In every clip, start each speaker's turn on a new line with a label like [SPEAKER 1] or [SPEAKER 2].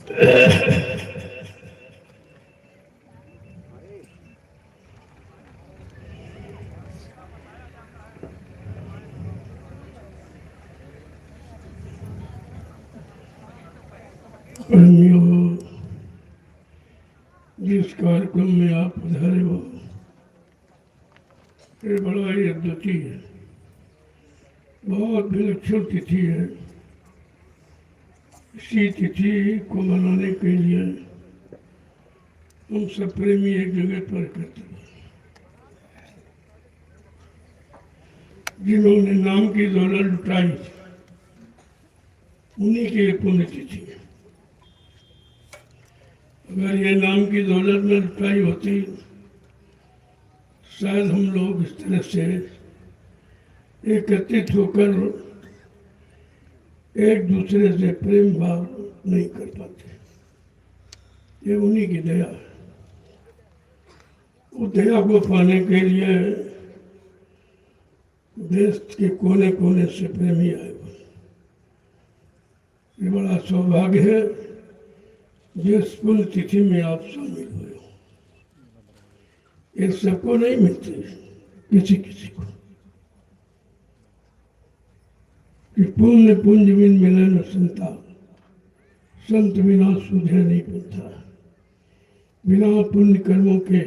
[SPEAKER 1] प्रेमियों, जिस कार्यक्रम में आप पधारे हो ये बड़ा ही अद्वितीय है, बहुत विलक्षण तिथि है। इसी तिथि को मनाने के लिए हम सब प्रेमी एक जगह पर करते हैं। जिन्होंने नाम की दौलत लुटाई उन्हीं की पुण्यतिथि है। अगर ये नाम की दौलत न लुटाई होती शायद हम लोग इस तरह से एकत्रित होकर एक दूसरे से प्रेम भाव नहीं कर पाते। ये उन्हीं की दया है। उस दया को पाने के लिए देश के कोने कोने से प्रेमी आए हुए। ये बड़ा सौभाग्य है जिस पुण्य तिथि में आप शामिल हुए हो। ये सबको नहीं मिलते, किसी किसी को। कि पुण्य पुंज बिन मिले न संता, संत बिना सूझे नहीं बनता। बिना पुण्य कर्मों के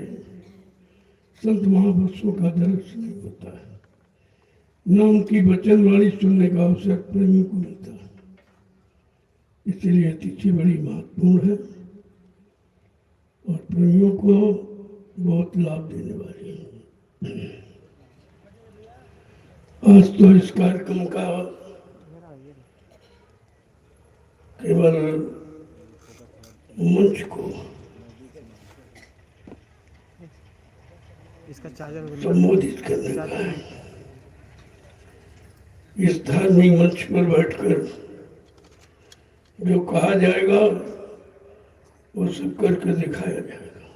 [SPEAKER 1] संत महापुरुषों का दर्शन नहीं होता है। नाम की वचन वाणी सुनने का अवसर प्रेमी को मिलता है। इसलिए तिथि बड़ी महत्वपूर्ण है और प्रेमियों को बहुत लाभ देने वाली है। आज तो इस कार्यक्रम का केवल मंच को संबोधित करने का है। इस धार्मिक मंच पर बैठकर जो कहा जाएगा वो सब करके दिखाया जाएगा।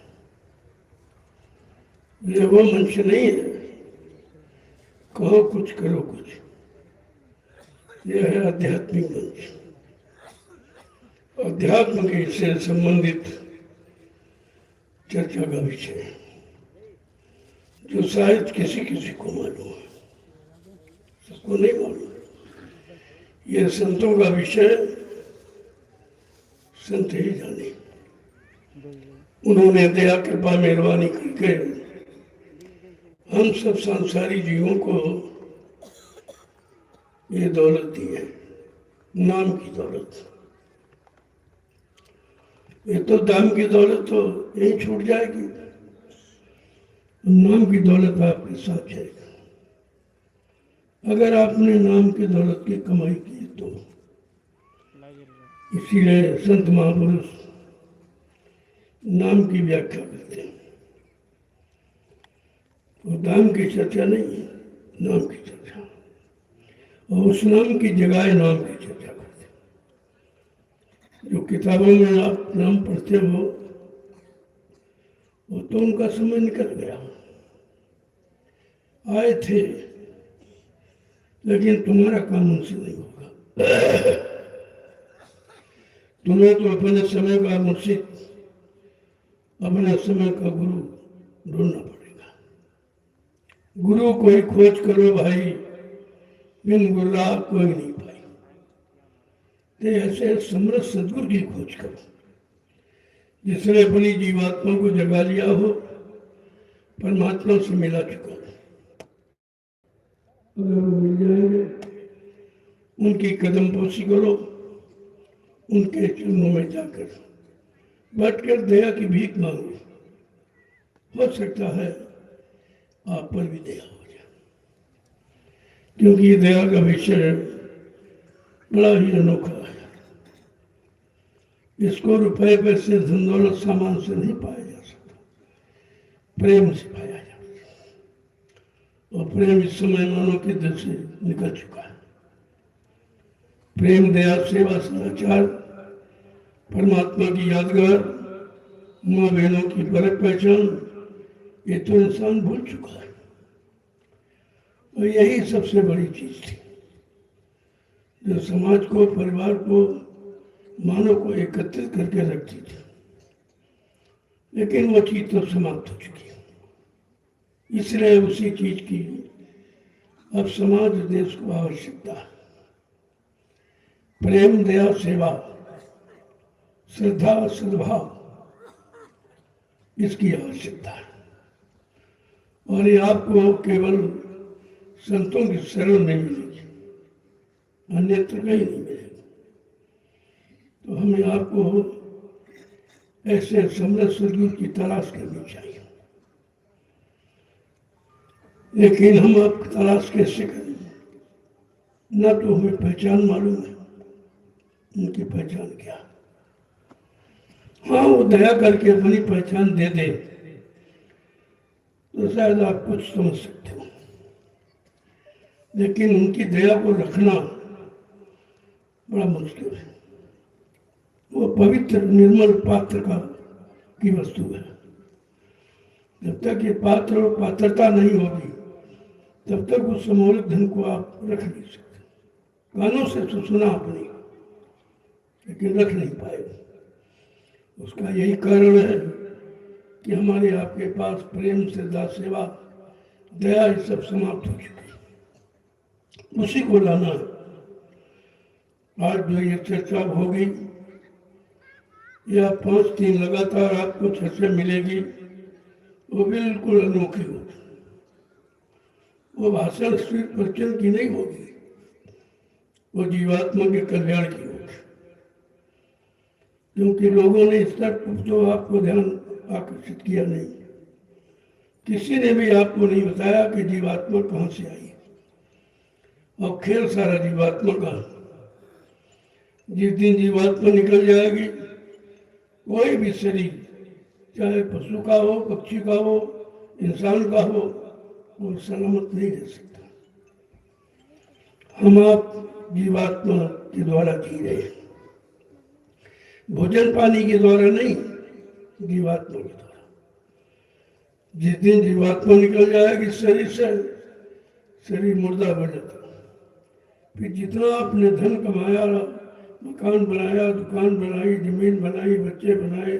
[SPEAKER 1] ये वो मंच नहीं है कहो कुछ करो कुछ। यह है आध्यात्मिक मंच। अध्यात्म के से संबंधित चर्चा का विषय है जो शायद किसी किसी को मालूम है, सबको नहीं मालूम। यह संतों का विषय संत ही जाने। उन्होंने दया कृपा मेहरबानी करके हम सब सांसारिक जीवों को ये दौलत दी है, नाम की दौलत। ये तो दाम की दौलत तो यही छूट जाएगी, नाम की दौलत आपके साथ जाएगा। अगर आपने नाम की दौलत की कमाई की तो इसीलिए संत महापुरुष नाम की व्याख्या करते हैं। तो दाम की चर्चा नहीं है, नाम की चर्चा। और उस नाम की जगह नाम की चर्चा करते हैं। जो किताबों में आप नाम पढ़ते हो वो तो उनका समय निकल गया। आए थे लेकिन तुम्हारा काम उनसे नहीं होगा। तुम्हें तो अपने समय का मुर्शिद, अपने समय का गुरु ढूंढना पड़ेगा। गुरु कोई खोज करो भाई, बिन गुरु कोई नहीं पाई। तो ऐसे समर्थ सदगुरु की खोज करो जिसने अपनी जीवात्मा को जगा लिया हो, परमात्मा से मिला चुका हो। अगर वो मिल जाएंगे उनकी कदम पोशी करो, उनके चरणों में जाकर बैठकर दया की भीख मांगो। हो सकता है आप पर भी दया हो जाए, क्योंकि ये दया का विषय बड़ा ही अनोखा है। इसको रुपए पैसे धन दौलत सामान से नहीं पाया जा सकता, प्रेम से पाया जा सकता। और प्रेम इस समय मानव के दिल से निकल चुका है। प्रेम दया सेवा सदाचार परमात्मा की यादगार, माँ बहनों की परख पहचान, ये तो इंसान भूल चुका है। और यही सबसे बड़ी चीज थी जो समाज को, परिवार को, मानव को एकत्रित करके रखती थी, लेकिन वो चीज तो समाप्त हो चुकी है। इसलिए उसी चीज की अब समाज देश को आवश्यकता है। प्रेम, दया, सेवा, श्रद्धा, सद्भाव, इसकी आवश्यकता है। और ये आपको केवल संतों की शरण नहीं मिलेगी, अन्यत्र कहीं नहीं मिलेगी। तो हमें आपको ऐसे समृद्ध सदगुरु की तलाश करनी चाहिए। लेकिन हम आप तलाश कैसे करें? न तो हमें पहचान मालूम है, उनकी पहचान क्या है। हाँ, वो दया करके अपनी पहचान दे दे तो शायद आप कुछ समझ सकते हो, लेकिन उनकी दया को रखना बड़ा मुश्किल है। वो पवित्र निर्मल पात्र की वस्तु है। जब तक ये पात्र और पात्रता नहीं होगी, तब तक उस समौलिक धन को आप रख नहीं सकते। कानों से तो सुना आपने, लेकिन रख नहीं पाए। उसका यही कारण है कि हमारे आपके पास प्रेम, श्रद्धा, सेवा, दया, ये सब समाप्त हो चुकी है। उसी को लाना है। आज जो ये चर्चा होगी, या 5 दिन लगातार आपको चर्चा मिलेगी, वो बिल्कुल अनोखी होगी। वो भाषण सिर्फ वचन की नहीं होगी, वो जीवात्मा के कल्याण की होगी। क्योंकि लोगों ने इस तक तो आपको ध्यान आकर्षित किया नहीं। किसी ने भी आपको नहीं बताया कि जीवात्मा कहाँ से आई, और खेल सारा जीवात्मा का। जिस दिन जीवात्मा निकल जाएगी, कोई भी शरीर, चाहे पशु का हो, पक्षी का हो, इंसान का हो, वो सलामत नहीं रह सकता। हम आप जीवात्मा के द्वारा जी रहे हैं, भोजन पानी के द्वारा नहीं, जीवात्मा के द्वारा। जिस दिन जीवात्मा निकल जाएगी शरीर से, शरीर मुर्दा बन जाता। फिर जितना आपने धन कमाया, मकान बनाया, दुकान बनाई, जमीन बनाई, बच्चे बनाए,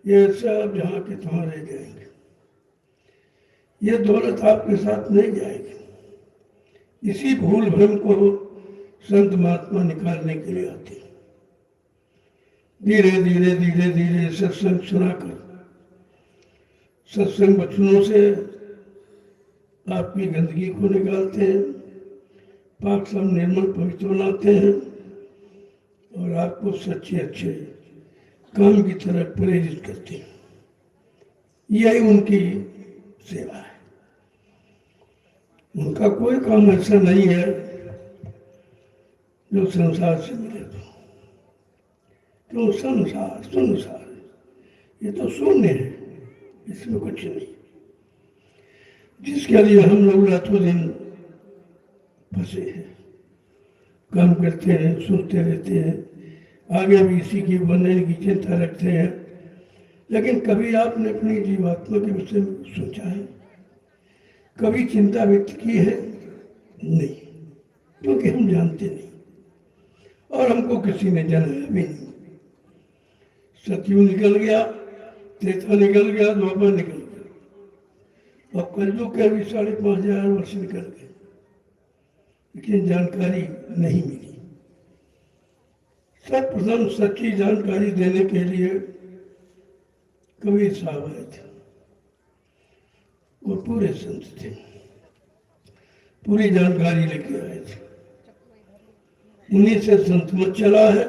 [SPEAKER 1] ये सब जहाँ के तहाँ रह जाएंगे। ये दौलत आपके साथ नहीं जाएगी। इसी भूल भ्रम को संत महात्मा निकालने के लिए आते हैं। धीरे धीरे धीरे धीरे सत्संग सुनाकर, सत्संग वचनों से आपकी गंदगी को निकालते हैं, पाक सब निर्मल पवित्र बनाते हैं, और आपको सच्चे अच्छे काम की तरफ प्रेरित करते हैं। यही उनकी सेवा है। उनका कोई काम ऐसा नहीं है जो संसार से मिले। तो संसार संसार ये तो शून्य है, इसमें कुछ नहीं। जिसके लिए हम लोग रातों दिन फंसे हैं, काम करते हैं, सोचते रहते हैं, आगे भी इसी की बनने की चिंता रखते हैं। लेकिन कभी आपने अपनी जीवात्मा के विषय में सोचा है? कभी चिंता व्यक्त की है? नहीं, क्योंकि हम जानते नहीं, और हमको किसी ने जनाया भी नहीं। सतयुग निकल गया, त्रेता निकल गया, द्वापर निकल गया, और कलयुग के भी 5,500 वर्ष निकल गए, लेकिन जानकारी नहीं मिली। सर्वप्रथम सच्ची जानकारी देने के लिए कबीर साहब आए थे, और पूरे संत थे, पूरी जानकारी लेके आए थे। उन्हीं से संत मत चला है,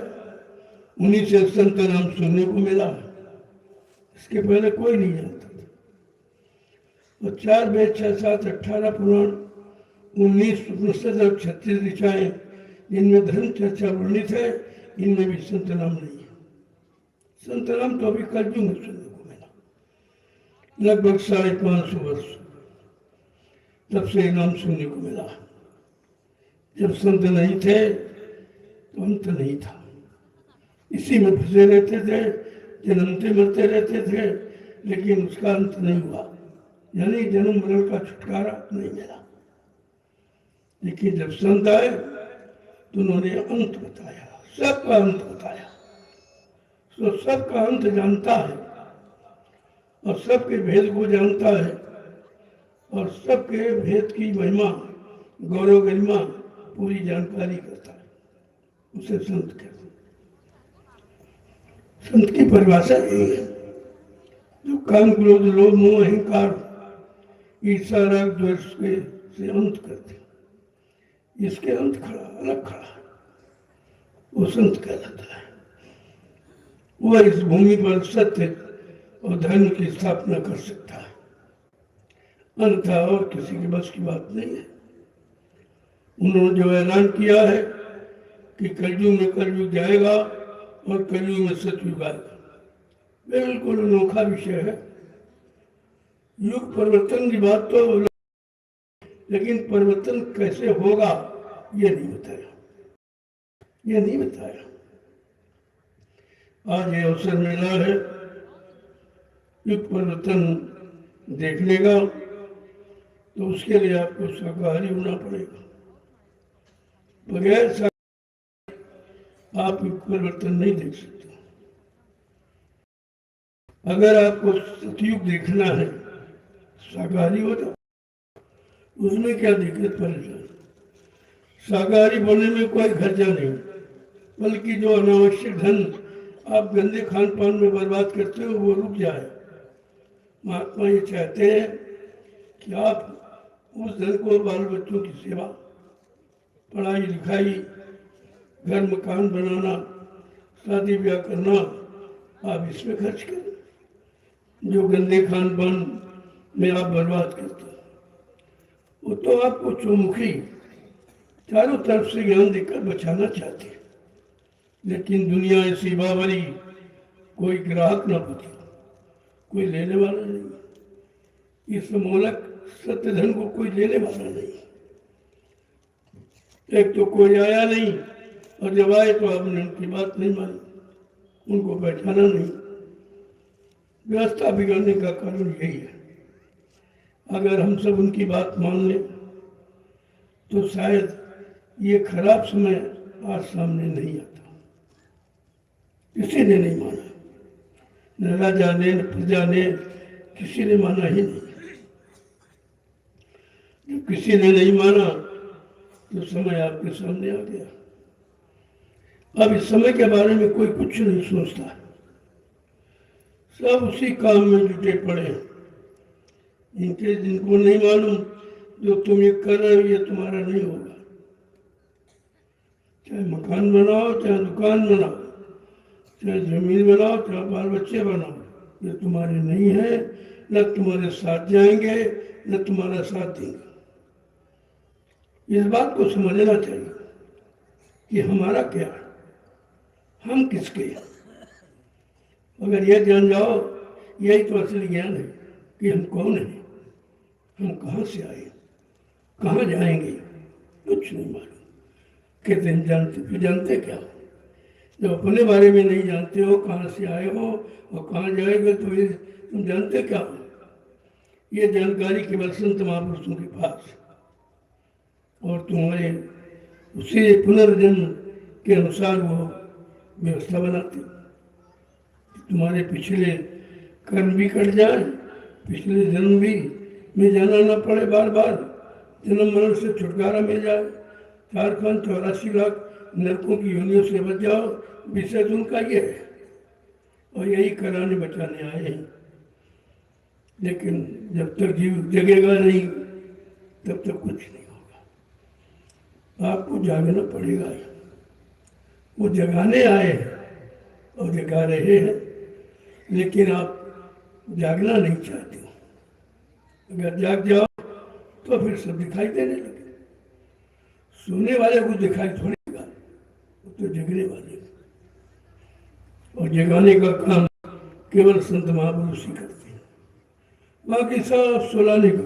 [SPEAKER 1] उन्हीं से संत नाम सुनने को मिला है। इसके पहले कोई नहीं जानता था। और 4 वेद, 6, 7, 18 पुराण, 19 उपनिषद और 36 ऋचाएं, जिनमें धर्म चर्चा वर्णित है, इनमें भी संत नाम नहीं है। संत नाम तो अभी कलयुग में सुनने को मिला, लगभग 550 वर्ष तब से नाम सुनने को मिला। जब संत नहीं थे तो अंत नहीं था, इसी में फंसे रहते थे, जन्मते मरते रहते थे, लेकिन उसका अंत नहीं हुआ, यानी जन्म मरण का छुटकारा नहीं मिला। लेकिन जब संत आए तो उन्होंने अंत बताया, सबका अंत बताया। तो सबका अंत जानता है और सबके भेद को जानता है और सबके भेद की महिमा गौरव गरिमा पूरी जानकारी करता है, उसे संत कहते हैं। संत की परिभाषा यही है, जो काम क्रोध लोभ मोह अहंकार ईर्षा राग द्वेष के से अंत करते, इसके अंत खड़ा अलग खड़ा है, वो संत कहलाता है। वह इस भूमि पर सत्य और धर्म की स्थापना कर सकता है, अन्यथा और किसी के बस की बात नहीं है। उन्होंने जो ऐलान किया है कि कलयुग में कलयुग जाएगा और कलयुग में सतयुग आएगा, बिल्कुल अनोखा विषय है। युग परिवर्तन की बात तो, लेकिन परिवर्तन कैसे होगा ये नहीं बताया, ये नहीं बताया। आज ये अवसर मिला है युग परिवर्तन देखने का, तो उसके लिए आपको शाकाहारी होना पड़ेगा। बगैर आप युग परिवर्तन नहीं देख सकते। अगर आपको सतयुग देखना है, शाकाहारी हो जाओ, उसमें क्या दिक्कत परेशानी। शाकाहारी बनने में कोई खर्चा नहीं, बल्कि जो अनावश्यक धन आप गंदे खान पान में बर्बाद करते हो वो रुक जाए। महात्मा ये चाहते हैं कि आप उस धन को बाल बच्चों की सेवा, पढ़ाई लिखाई, घर मकान बनाना, शादी ब्याह करना, आप इसमें खर्च करें। जो गंदे खान पान में आप बर्बाद करते हो, वो तो आपको चौमुखी चारों तरफ से ज्ञान देकर बचाना चाहते हैं, लेकिन दुनिया ऐसी बावरी, कोई ग्राहक ना बचे, कोई लेने वाला नहीं। इस मोलक सत्य धन को कोई लेने वाला नहीं। एक तो कोई आया नहीं, और जब आए तो आपने उनकी बात नहीं मानी, उनको पहचाना नहीं। व्यवस्था बिगड़ने का कारण यही है। अगर हम सब उनकी बात मान लें तो शायद ये खराब समय आज सामने नहीं आता। किसी ने नहीं माना, न राजा ने, न प्रजा ने, किसी ने माना ही नहीं। जब किसी ने नहीं माना तो समय आपके सामने आ गया। अब इस समय के बारे में कोई कुछ नहीं सोचता, सब उसी काम में जुटे पड़े हैं। जिनको नहीं मालूम जो तुम ये कर रहे हो ये तुम्हारा नहीं होगा। चाहे मकान बनाओ, चाहे दुकान बनाओ, चाहे जमीन बनाओ, चाहे बाल बच्चे बनाओ, ये तुम्हारे नहीं है, न तुम्हारे साथ जाएंगे, न तुम्हारा साथ देंगे। इस बात को समझना चाहिए कि हमारा क्या है, हम किसके हैं। अगर यह जान जाओ, यही तो असली ज्ञान है कि हम कौन हैं, हम कहाँ से आए, कहाँ जाएंगे, कुछ नहीं मालूम। कहते हैं जानते, तो जानते क्या हो। जब अपने बारे में नहीं जानते हो, कहाँ से आए हो और कहाँ जाएंगे, तो ये तुम जानते क्या हो। ये जानकारी केवल संत महापुरुषों के पास, और तुम्हारे उसी पुनर्जन्म के अनुसार वो व्यवस्था बनाते। तुम्हारे पिछले कर्म भी कट जाए, पिछले जन्म भी में जाना न पड़े, बार बार जन्म मरण से छुटकारा मिल जाए, 4,84 लाख नरकों की योनियों से बच जाओ। विषय तो उनका ये है, और यही कराने बचाने आए हैं। लेकिन जब तक जीव जगेगा नहीं, तब तक कुछ नहीं होगा। आपको जागना पड़ेगा। वो जगाने आए हैं और जगा रहे हैं, लेकिन आप जागना नहीं चाहते हो। अगर जाग जाओ तो फिर सब दिखाई देने लगे। सोने वाले को दिखाई थोड़ी देगा, वो तो जगने वाले। और जगाने का काम केवल संत महापुरुष ही करते हैं, बाकी सब सुलाने का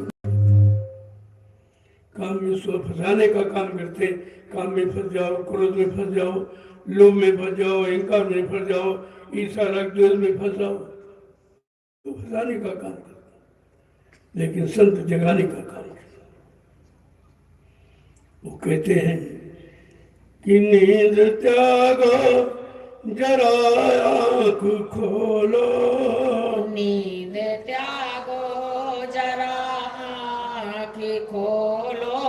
[SPEAKER 1] काम में फंसाने का काम करते हैं। काम में फंस जाओ, क्रोध में फंस जाओ, लोभ में फंस जाओ, अहंकार में फंस जाओ, ईर्षा राग द्वेष में फंस जाओ, तो फंसाने का काम करते। लेकिन संत जगाने का काम करते। वो कहते हैं कि नींद त्यागो जरा आँख खोलो,
[SPEAKER 2] नींद त्यागो जरा आँख खोलो,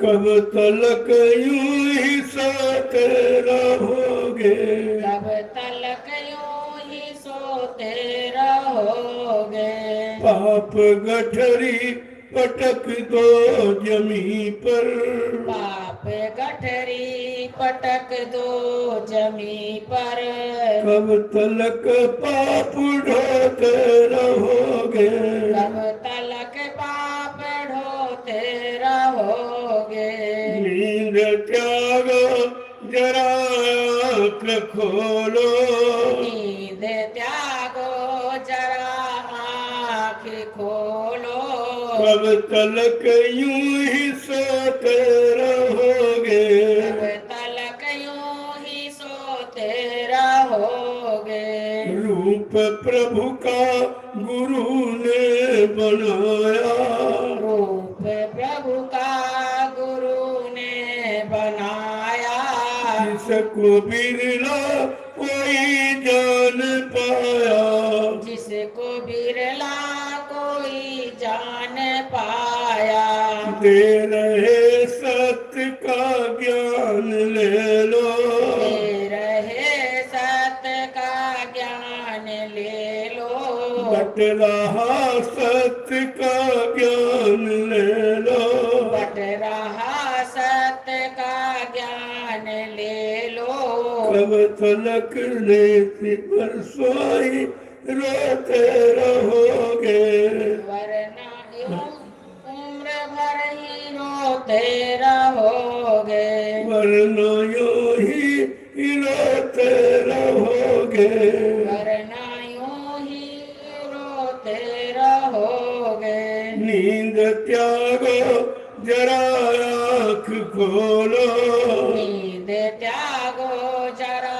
[SPEAKER 1] कब तलक यूं ही सोते रहोगे,
[SPEAKER 2] कब तलक यूं ही सोते रहोगे।
[SPEAKER 1] पाप गठरी पटक दो जमी पर,
[SPEAKER 2] पाप गठरी पटक दो जमी पर,
[SPEAKER 1] कब तलक पाप ढोते रहोगे,
[SPEAKER 2] कब तलक पाप ढोते रहोगे।
[SPEAKER 1] नींद त्यागो जरा आँख खोलो,
[SPEAKER 2] नींद त्यागो जरा आँख खोलो,
[SPEAKER 1] कब तलक यूं ही सोते रहोगे,
[SPEAKER 2] कब तलक यूं ही सोते रहोगे।
[SPEAKER 1] रूप प्रभु का गुरु ने बनाया,
[SPEAKER 2] रूप प्रभु का गुरु ने बनाया,
[SPEAKER 1] जिसको बिरला कोई जान पाया,
[SPEAKER 2] जिसको बिरला कोई जान पाया।
[SPEAKER 1] दे रहे सत्य का ज्ञान ले लो,
[SPEAKER 2] दे रहे सत्य का ज्ञान ले लो,
[SPEAKER 1] बट रहा सत्य का ज्ञान ले लो,
[SPEAKER 2] बट रहा सत्य का ज्ञान ले लो।
[SPEAKER 1] कब तलक नेति पर सोई रोते रहोगे,
[SPEAKER 2] वरना यूं उम्र भर ही रोते रहोगे,
[SPEAKER 1] वरना यूं ही रोते रहोगे,
[SPEAKER 2] वरना यूं ही रोते रहोगे।
[SPEAKER 1] नींद त्यागो जरा आँख खोलो,
[SPEAKER 2] नींद त्यागो जरा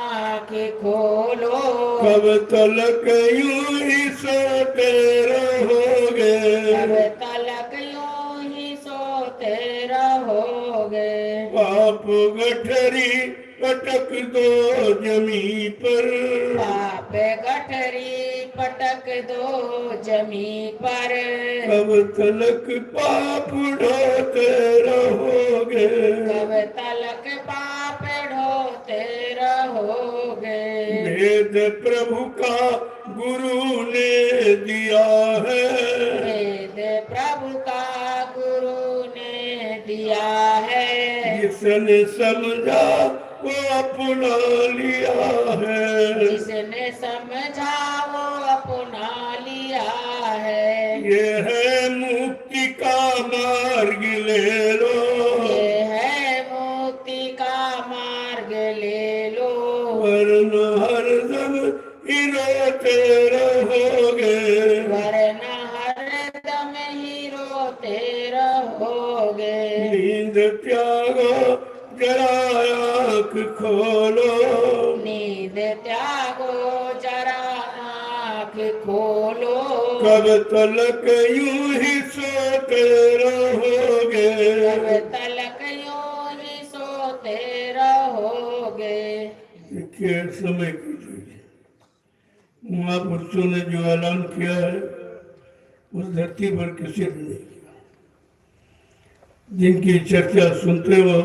[SPEAKER 2] आँख खोलो,
[SPEAKER 1] कब तलक यूं ही सोते रहोगे,
[SPEAKER 2] कब तलक यूं ही सोते रहोगे।
[SPEAKER 1] पाप गठरी पटक दो जमी पर,
[SPEAKER 2] पाप गठरी पटक दो जमी पर,
[SPEAKER 1] कब तलक पाप ढोते रहोगे,
[SPEAKER 2] कब तलक पाप ढोते रहोगे।
[SPEAKER 1] वेद प्रभु का गुरु ने दिया है,
[SPEAKER 2] वेद प्रभु का गुरु ने दिया है,
[SPEAKER 1] जिसने समझा वो अपना लिया है,
[SPEAKER 2] जिसने समझा वो अपना लिया है।
[SPEAKER 1] ये है मुक्ति का मार्ग ले लो,
[SPEAKER 2] ये है मुक्ति का मार्ग ले लो,
[SPEAKER 1] वरना हरदम ही रोते रहोगे,
[SPEAKER 2] वरना हरदम ही रोते रहोगे।
[SPEAKER 1] नींद त्यागो जरा आँख खोलो,
[SPEAKER 2] नींद त्यागो जरा आँख खोलो,
[SPEAKER 1] कब तलक यूं ही सोते रहोगे,
[SPEAKER 2] कब तलक यूं ही सोते रहोगे।
[SPEAKER 1] देखिए समय की चीज महापुरुषों ने जो ऐलान किया है उस धरती पर किसी ने नहीं किया। जिनकी चर्चा सुनते हो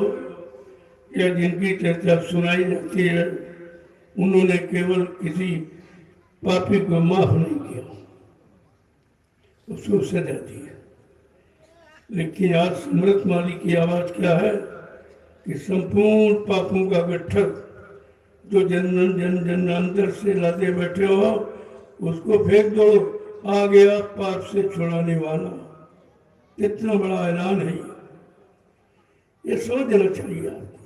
[SPEAKER 1] या जिनकी चर्चा सुनाई जाती है उन्होंने केवल किसी पापी को माफ नहीं किया, उसको सजा दी है। लेकिन आज अमृतमाली की आवाज क्या है कि संपूर्ण पापों का गट्ठर जो जन्मांतर से लाते बैठे हो उसको फेंक दो, आ गया पाप से छुड़ाने वाला। कितना बड़ा ऐलान है ये समझना चाहिए आपको।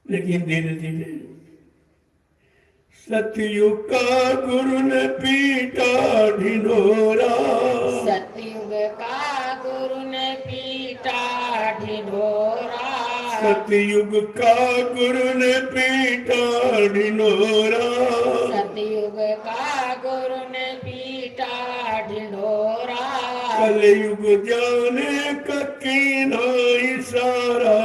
[SPEAKER 1] लेकिन धीरे धीरे सतयुग का गुरु ने पीटा ढिंढोरा,
[SPEAKER 2] सतयुग का गुरु ने पीटा ढिंढोरा,
[SPEAKER 1] सतयुग का गुरु ने पीटा ढिंढोरा,
[SPEAKER 2] सतयुग का गुरु ने पीटा ढिंढोरा,
[SPEAKER 1] कलयुग जाने का कीना इशारा,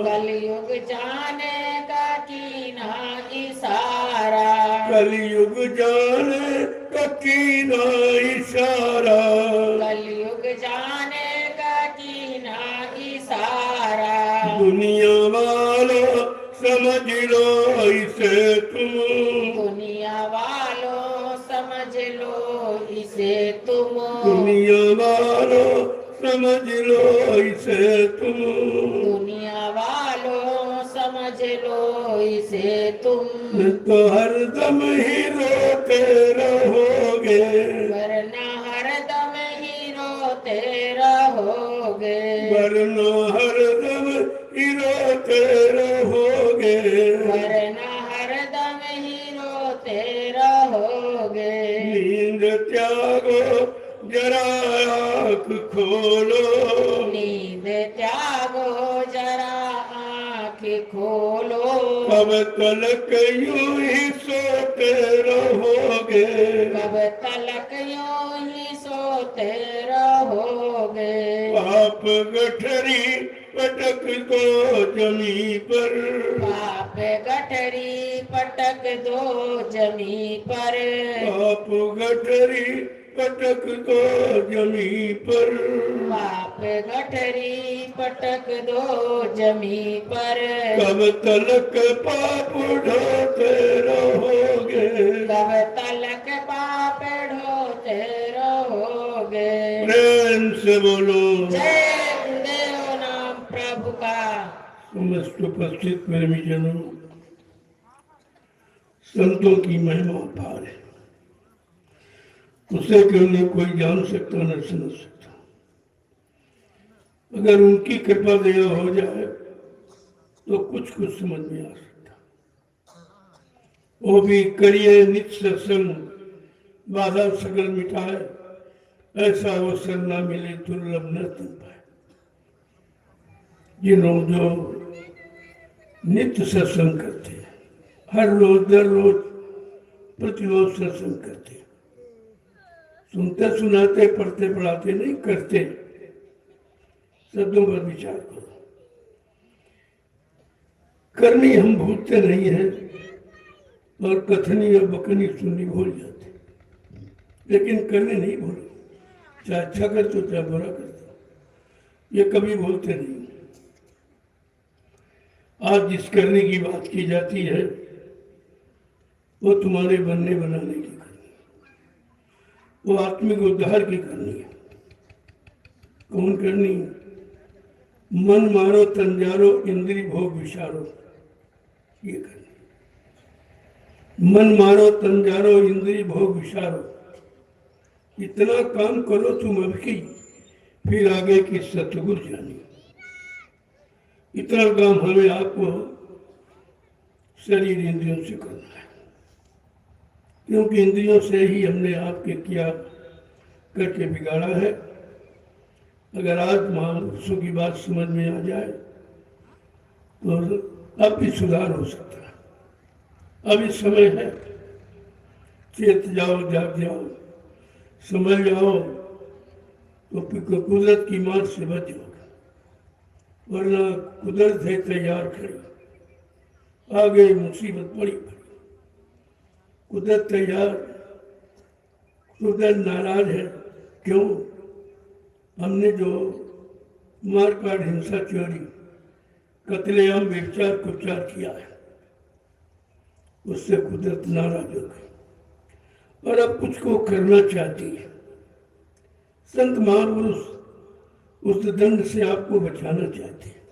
[SPEAKER 2] कलयुग जान जाने का कीना इशारा,
[SPEAKER 1] कलयुग जाने का कीना इशारा,
[SPEAKER 2] कलयुग जाने का कीना इशारा।
[SPEAKER 1] दुनिया वालों समझ लो इसे तुम,
[SPEAKER 2] दुनिया वालों समझ लो इसे तुम,
[SPEAKER 1] दुनिया वालों समझ लो इसे तुम,
[SPEAKER 2] दुनिया वालों समझ लो इसे तुम।
[SPEAKER 1] न तो हरदम ही रोते रहोगे,
[SPEAKER 2] वरना हरदम ही रोते रहोगे,
[SPEAKER 1] वरना हरदम ही रोते रहोगे,
[SPEAKER 2] वरना हरदम ही रोते रहोगे।
[SPEAKER 1] नींद त्यागो जरा आँख खोलो,
[SPEAKER 2] नींद त्यागो जरा आँख खोलो,
[SPEAKER 1] कब तलक यूं ही सोते रहोगे,
[SPEAKER 2] कब तलक यूं ही सोते रहोगे।
[SPEAKER 1] पाप गठरी पटक दो जमी पर,
[SPEAKER 2] पाप गठरी पटक दो जमी पर,
[SPEAKER 1] पाप गठरी पटक दो जमी पर,
[SPEAKER 2] पाप गठरी पटक दो जमी पर।
[SPEAKER 1] कब तलक पाप ढोते रहोगे,
[SPEAKER 2] कब तलक पाप ढोते रहोगे।
[SPEAKER 1] प्रेम से बोलो।
[SPEAKER 2] जय गुरुदेव नाम प्रभु का।
[SPEAKER 1] समस्त उपस्थित प्रेमीजनों, संतों की महिमा अपार है, उसे क्यों नहीं कोई जान सकता न समझ सकता। अगर उनकी कृपा दया हो जाए तो कुछ कुछ समझ में आ सकता। वो भी करिए नित्य सत्संग, बाधा सकल मिटाए, ऐसा अवसर न मिले दुर्लभ न तन पाए। जिन्हों जो नित्य सत्संग करते हैं, हर रोज दर रोज प्रतिरोज सत्संग करते हैं, सुनते सुनाते पढ़ते पढ़ाते नहीं करते। शब्दों पर विचार करो। करनी हम भूलते नहीं है और कथनी और बकनी सुननी भूल जाते, लेकिन करने नहीं भूले, चाहे अच्छा करते चाहे बुरा करते, ये कभी भूलते नहीं। आज जिस करने की बात की जाती है वो तुम्हारे बनने बनाने की करनी, वो आत्मिक उद्धार की करनी है। कौन करनी? मन मारो तंजारो इंद्री भोग विचारो, ये करनी। मन मारो तंजारो इंद्री भोग विचारो, इतना काम करो तुम अब की, फिर आगे की सतगुर जानी। इतना काम हमें आपको शरीर इंद्रियों से करना है, क्योंकि इंद्रियों से ही हमने आपके किया करके बिगाड़ा है। अगर आज महापुरुषों की बात समझ में आ जाए तो अब भी सुधार हो सकता है। अभी समय है, चेत जाओ, जाग जाओ, समझ जाओ तो फिर कुदरत की मार से बच जाओगे, वरना कुदरत है तैयार खड़ी, आगे मुसीबत बड़ी पड़ी। कुदरत तैयार, कुदरत नाराज है। क्यों? हमने जो मारकाट, हिंसा, चोरी, कत्लेआम, व्यभिचार, कुचार किया है, उससे कुदरत नाराज हो गई और अब कुछ को करना चाहती है। संत महापुरुष उस दंड से आपको बचाना चाहते हैं,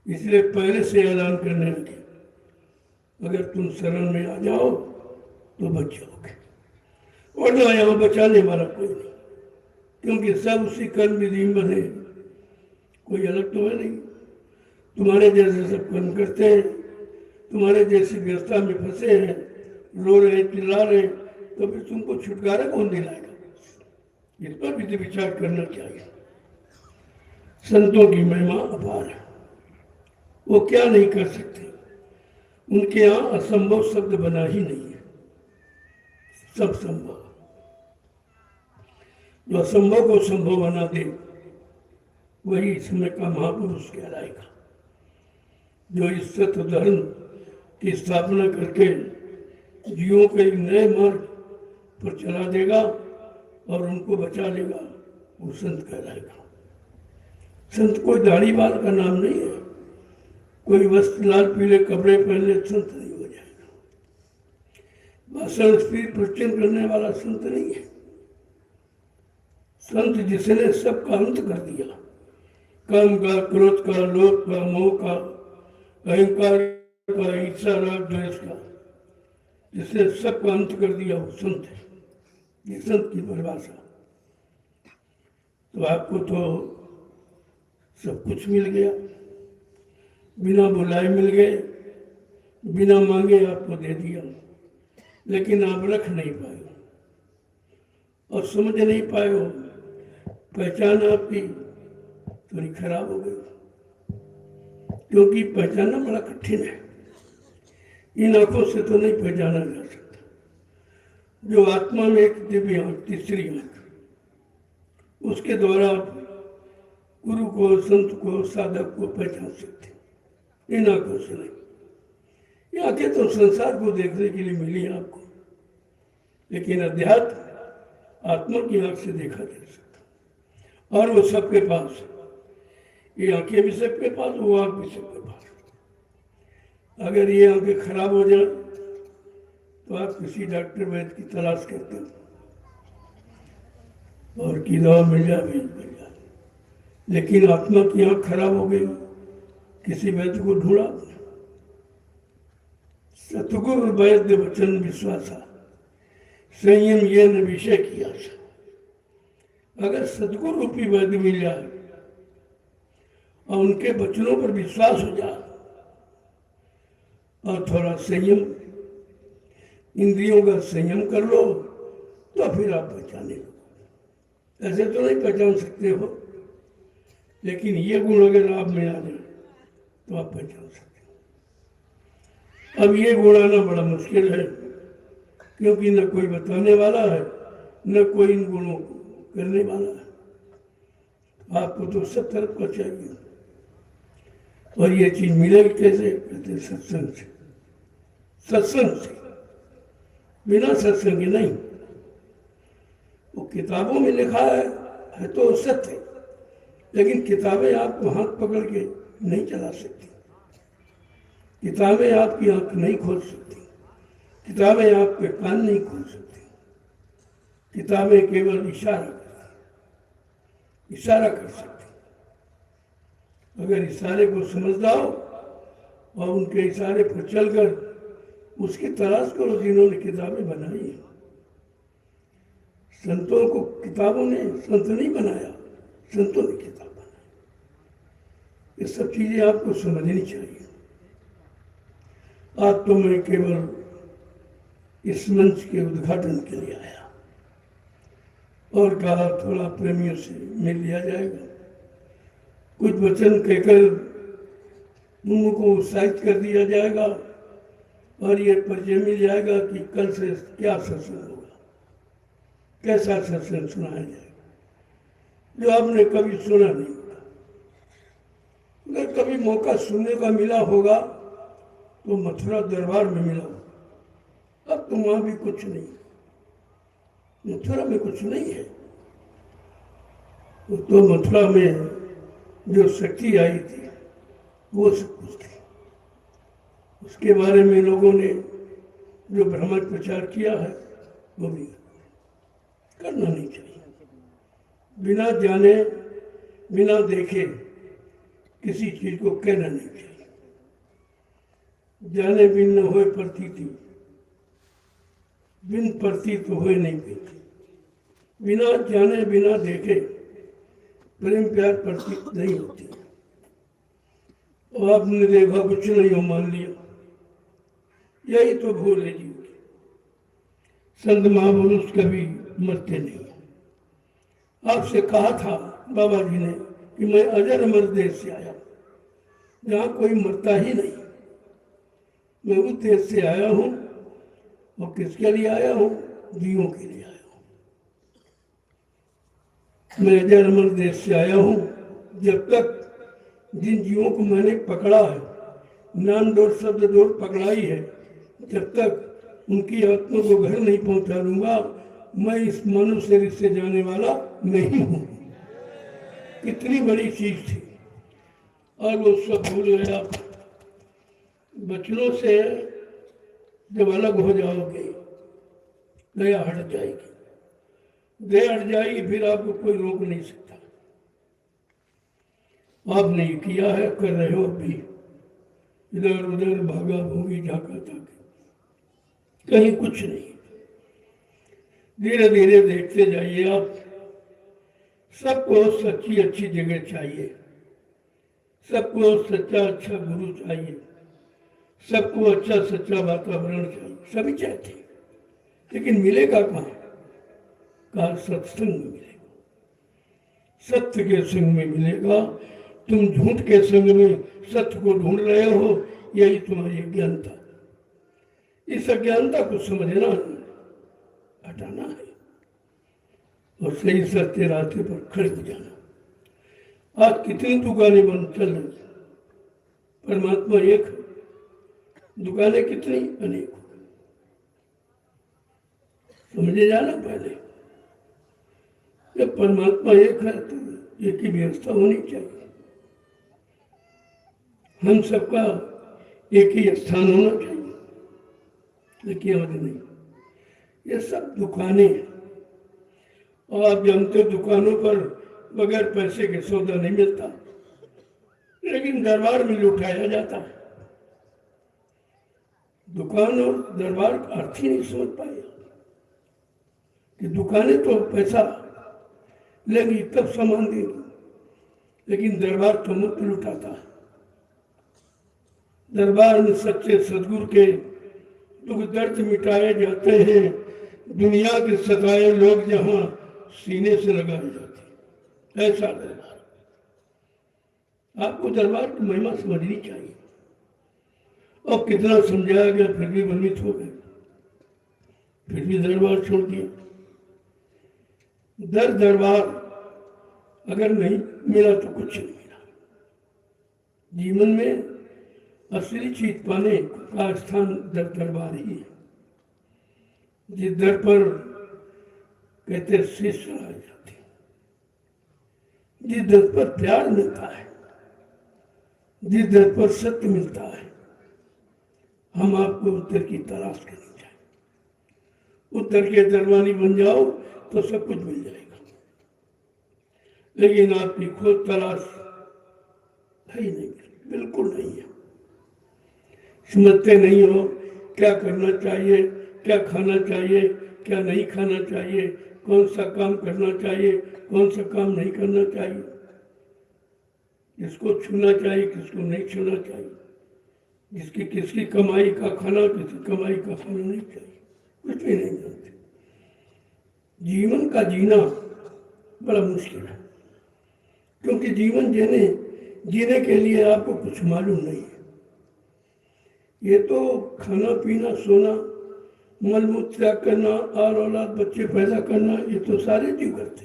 [SPEAKER 1] इसलिए पहले से ऐलान करने लगे, अगर तुम शरण में आ जाओ तो बच जाओगे, वरना यहाँ बचाने वाला कोई नहीं, क्योंकि सब उसी कर्म विधि में बने, कोई अलग तो है नहीं। तुम्हारे जैसे सब कर्म करते हैं, तुम्हारे जैसी व्यवस्था में फंसे हैं, रो रहे, चिल्ला रहे, तो फिर तुमको छुटकारा कौन दिलाएगा? इस पर भी विचार करना चाहिए। संतों की महिमा अपार है, वो क्या नहीं कर सकते, उनके यहाँ असंभव शब्द बना ही नहीं है, सब संभव। जो असंभव को संभव बना दे वही समय का महापुरुष कहलाएगा। जो इस सत्य धर्म की स्थापना करके जीवों को एक नए मार्ग पर चला देगा और उनको बचा लेगा, वो संत कहलाएगा। संत कोई दाढ़ी बाल का नाम नहीं है, कोई वस्त्र लाल पीले कपड़े पहनले संत नहीं हो जाएगा। भाषण स्पीड प्रवचन करने वाला संत नहीं है। संत जिसने सबका अंत कर दिया, काम का, क्रोध का, लोभ का, मोह का, अहंकार का, ईर्ष्या, राग, द्वेष का, जिसने सबका अंत कर दिया वो संत है। ये संत की परिभाषा। तो आपको तो सब कुछ मिल गया, बिना बुलाए मिल गए, बिना मांगे आपको दे दिया, लेकिन आप रख नहीं पाए और समझ नहीं पाए हो। पहचान आपकी थोड़ी खराब हो गई, क्योंकि पहचानना बड़ा कठिन है। इन आंखों से तो नहीं पहचाना जा सकता। जो आत्मा में एक दिव्य आंख, तीसरी आंख, उसके द्वारा आप गुरु को, संत को, साधक को पहचान सकते। इन आंखों से नहीं। ये आंखें तो संसार को देखने के लिए मिली है आपको, लेकिन अध्यात्म आत्मा की आंख से देखा जा सकता, और वो सबके पास है। ये आंखें भी सबके पास, वो आंख भी सबके पास। अगर ये आंखें खराब हो जाए तो आप किसी डॉक्टर वैद्य की तलाश करते हो, और की दवा मिल जाए, लेकिन आत्मा की आंख खराब हो गई, किसी वैद्य को ढूंढा। सतगुरु वैद्य वचन विश्वासा, संयम ये न विषय की आशा। अगर सतगुरु रूपी वैद्य मिल जाए और उनके वचनों पर विश्वास हो जाए और थोड़ा संयम, इंद्रियों का संयम कर लो, तो फिर आप पहचाने लो। ऐसे तो नहीं पहचान सकते हो, लेकिन ये गुण अगर आप में आ जाए तो आप पहचान सकते हो। अब ये गुण आना बड़ा मुश्किल है, क्योंकि न कोई बताने वाला है, न कोई इन गुणों को करने वाला है। आपको तो सब तरफ का चाहिए, और ये चीज मिलेगी कैसे? कहते सत्संग से। सत्संग से, बिना सत्संग नहीं। वो किताबों में लिखा है तो सत्य, लेकिन किताबें आपको हाथ पकड़ के नहीं चला सकती। किताबें आपकी आंख नहीं खोल सकती, किताबें आपके कान नहीं खोल सकती। किताबें केवल इशारा कर सकती। अगर इशारे को समझ जाओ और उनके इशारे पर चलकर उसकी तलाश करो जिन्होंने किताबें बनाई है। संतों को किताबों ने संत नहीं बनाया, संतों ने किताब बनाई। ये सब चीजें आपको समझनी चाहिए। आज तो मैं केवल इस मंच के उद्घाटन के लिए आया और कहा थोड़ा प्रेमियों से मिल लिया जाएगा, कुछ वचन कहकर उनको उत्साहित कर दिया जाएगा, और ये परिचय मिल जाएगा कि कल से क्या सत्संग होगा, कैसा सत्संग सुनाया जाएगा, जो आपने कभी सुना नहीं होगा। अगर कभी मौका सुनने का मिला होगा तो मथुरा दरबार में मिला होगा। अब तो वहां भी कुछ नहीं, मथुरा में कुछ नहीं है। तो मथुरा में जो शक्ति आई थी वो सब कुछ थी। उसके बारे में लोगों ने जो भ्रमण प्रचार किया है वो भी करना नहीं चाहिए। बिना जाने बिना देखे किसी चीज को कहना नहीं चाहिए। जाने बिन न होए प्रतीति, बिन प्रतीत होए नहीं पीती। बिना जाने बिना देखे प्रेम प्यार प्रतीत नहीं होती। और आपने देखा कुछ नहीं हो, मान लिया, यही तो भूल है जीव की। संत महापुरुष कभी मरते नहीं। आपसे कहा था बाबा जी ने कि मैं अजर अमर देश से आया, जहाँ कोई मरता ही नहीं। मैं उस देश से आया हूँ, और किसके लिए आया हूँ? जीवों के लिए आया हूँ। मैं अजर अमर देश से आया हूँ। जब तक जिन जीवों को मैंने पकड़ा है, नाम डोर शब्द डोर पकड़ाई है, जब तक उनकी आत्मा को घर नहीं पहुंचा दूंगा मैं इस मनुष्य शरीर से जाने वाला नहीं हूं। कितनी बड़ी चीज थी और वो सब भूल गया। बचनों से जब अलग हो जाओगे दया हट जाएगी, दया हट जाएगी फिर आपको कोई रोक नहीं सकता। आपने ये किया है, कर रहे हो अभी, इधर उधर भागा भूगी झाका ताके, कहीं कुछ नहीं। धीरे धीरे देखते जाइए आप। सबको सच्ची अच्छी जगह चाहिए, सबको सच्चा अच्छा गुरु चाहिए, सबको अच्छा सच्चा वातावरण चाहिए, सभी चाहते हैं, लेकिन मिलेगा कहाँ? कहा सत्संग में मिलेगा, सत्य के संग में मिलेगा। तुम झूठ के संग में सत्य को ढूंढ रहे हो, यही तुम्हारी अज्ञानता। इस अज्ञानता को समझना, हटाना है और सही सत्य रास्ते पर खड़े हो जाना। आज कितनी दुकानें बंद चल रही, परमात्मा एक है, दुकानें कितनी अनेक। समझे जाना पहले, जब परमात्मा एक है तो एक ही व्यवस्था होनी चाहिए। हम सबका एक ही स्थान होना चाहिए, लेकिन और नहीं। ये सब दुकानें हैं और आप जानते हो दुकानों पर बगैर पैसे के सौदा नहीं मिलता, लेकिन दरबार में लुटाया जाता है। दुकान और दरबार का अर्थ ही नहीं समझ पाए कि दुकानें तो पैसा लेंगी तब सामान देंगी, लेकिन दरबार तो मुफ्त लुटाता है। दरबार में सच्चे सदगुरु के दुख दर्द मिटाए जाते हैं। दुनिया के सताए लोग जहां सीने से लगाए जाते, ऐसा दरबार। आपको दरबार की महिमा समझनी चाहिए। और कितना समझाया गया फिर भी भ्रमित हो गए, फिर भी दरबार छोड़ दिया। दरबार अगर नहीं मिला तो कुछ नहीं मिला। जीवन में असली चीज पाने का स्थान दरबार ही है। जिस दर पर कहते शीश चढ़ाई जाती, जिस दर पर प्यार मिलता है, जिस दर पर सत्य मिलता है, हम आपको उत्तर की तलाश करनी चाहिए। उत्तर के दरबारी बन जाओ तो सब कुछ मिल जाएगा, लेकिन आपकी खोज तलाश है ही नहीं, बिल्कुल नहीं है। समझते नहीं हो क्या करना चाहिए, क्या खाना चाहिए, क्या नहीं खाना चाहिए, कौन सा काम करना चाहिए, कौन सा काम नहीं करना चाहिए, किसको छूना चाहिए, किसको नहीं छूना चाहिए, किसकी कमाई का खाना, किसकी कमाई का खाना नहीं चाहिए, कुछ भी नहीं जानते। जीवन का जीना बड़ा मुश्किल है, क्योंकि जीवन जीने के लिए आपको कुछ मालूम नहीं है। ये तो खाना पीना सोना, मलमूत्र त्याग करना और औलाद बच्चे पैदा करना, ये तो सारे जीव करते।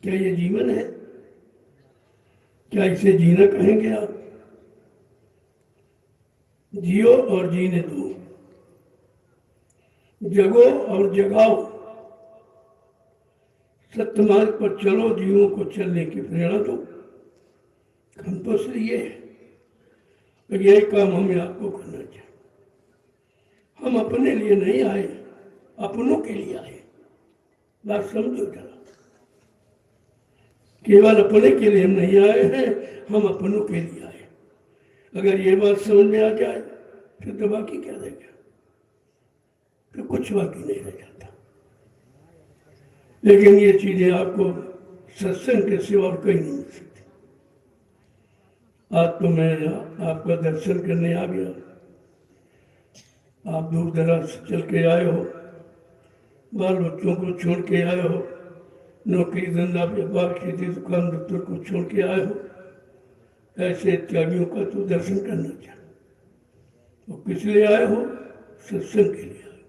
[SPEAKER 1] क्या ये जीवन है? क्या इसे जीना कहेंगे आप? जियो और जीने दो, जगो और जगाओ, सत्य मार्ग पर चलो, जीवों को चलने की प्रेरणा दो। हम तो सिर्फ ये है, तो यही काम हमें आपको करना चाहिए। हम अपने लिए नहीं आए, अपनों के लिए आए। बात समझो जरा, केवल अपने के लिए हम नहीं आए हैं, हम अपनों के लिए आए। अगर ये बात समझ में आ जाए फिर तो बाकी क्या रह गया, फिर कुछ बाकी नहीं रह जाता। लेकिन ये चीजें आपको सत्संग के सिवा और कहीं नहीं मिल सकती। आज तो मैं आपका दर्शन करने आ गया, आप दूर दराज से चल के आए हो, बाल बच्चों को छोड़ के आए हो, नौकरी धंधा व्यापार खेती दुकान दफ्तर को छोड़ के आए हो। ऐसे त्यागियों का तो दर्शन करना चाहिए। तो किस लिए आए हो? सत्संग के लिए आए,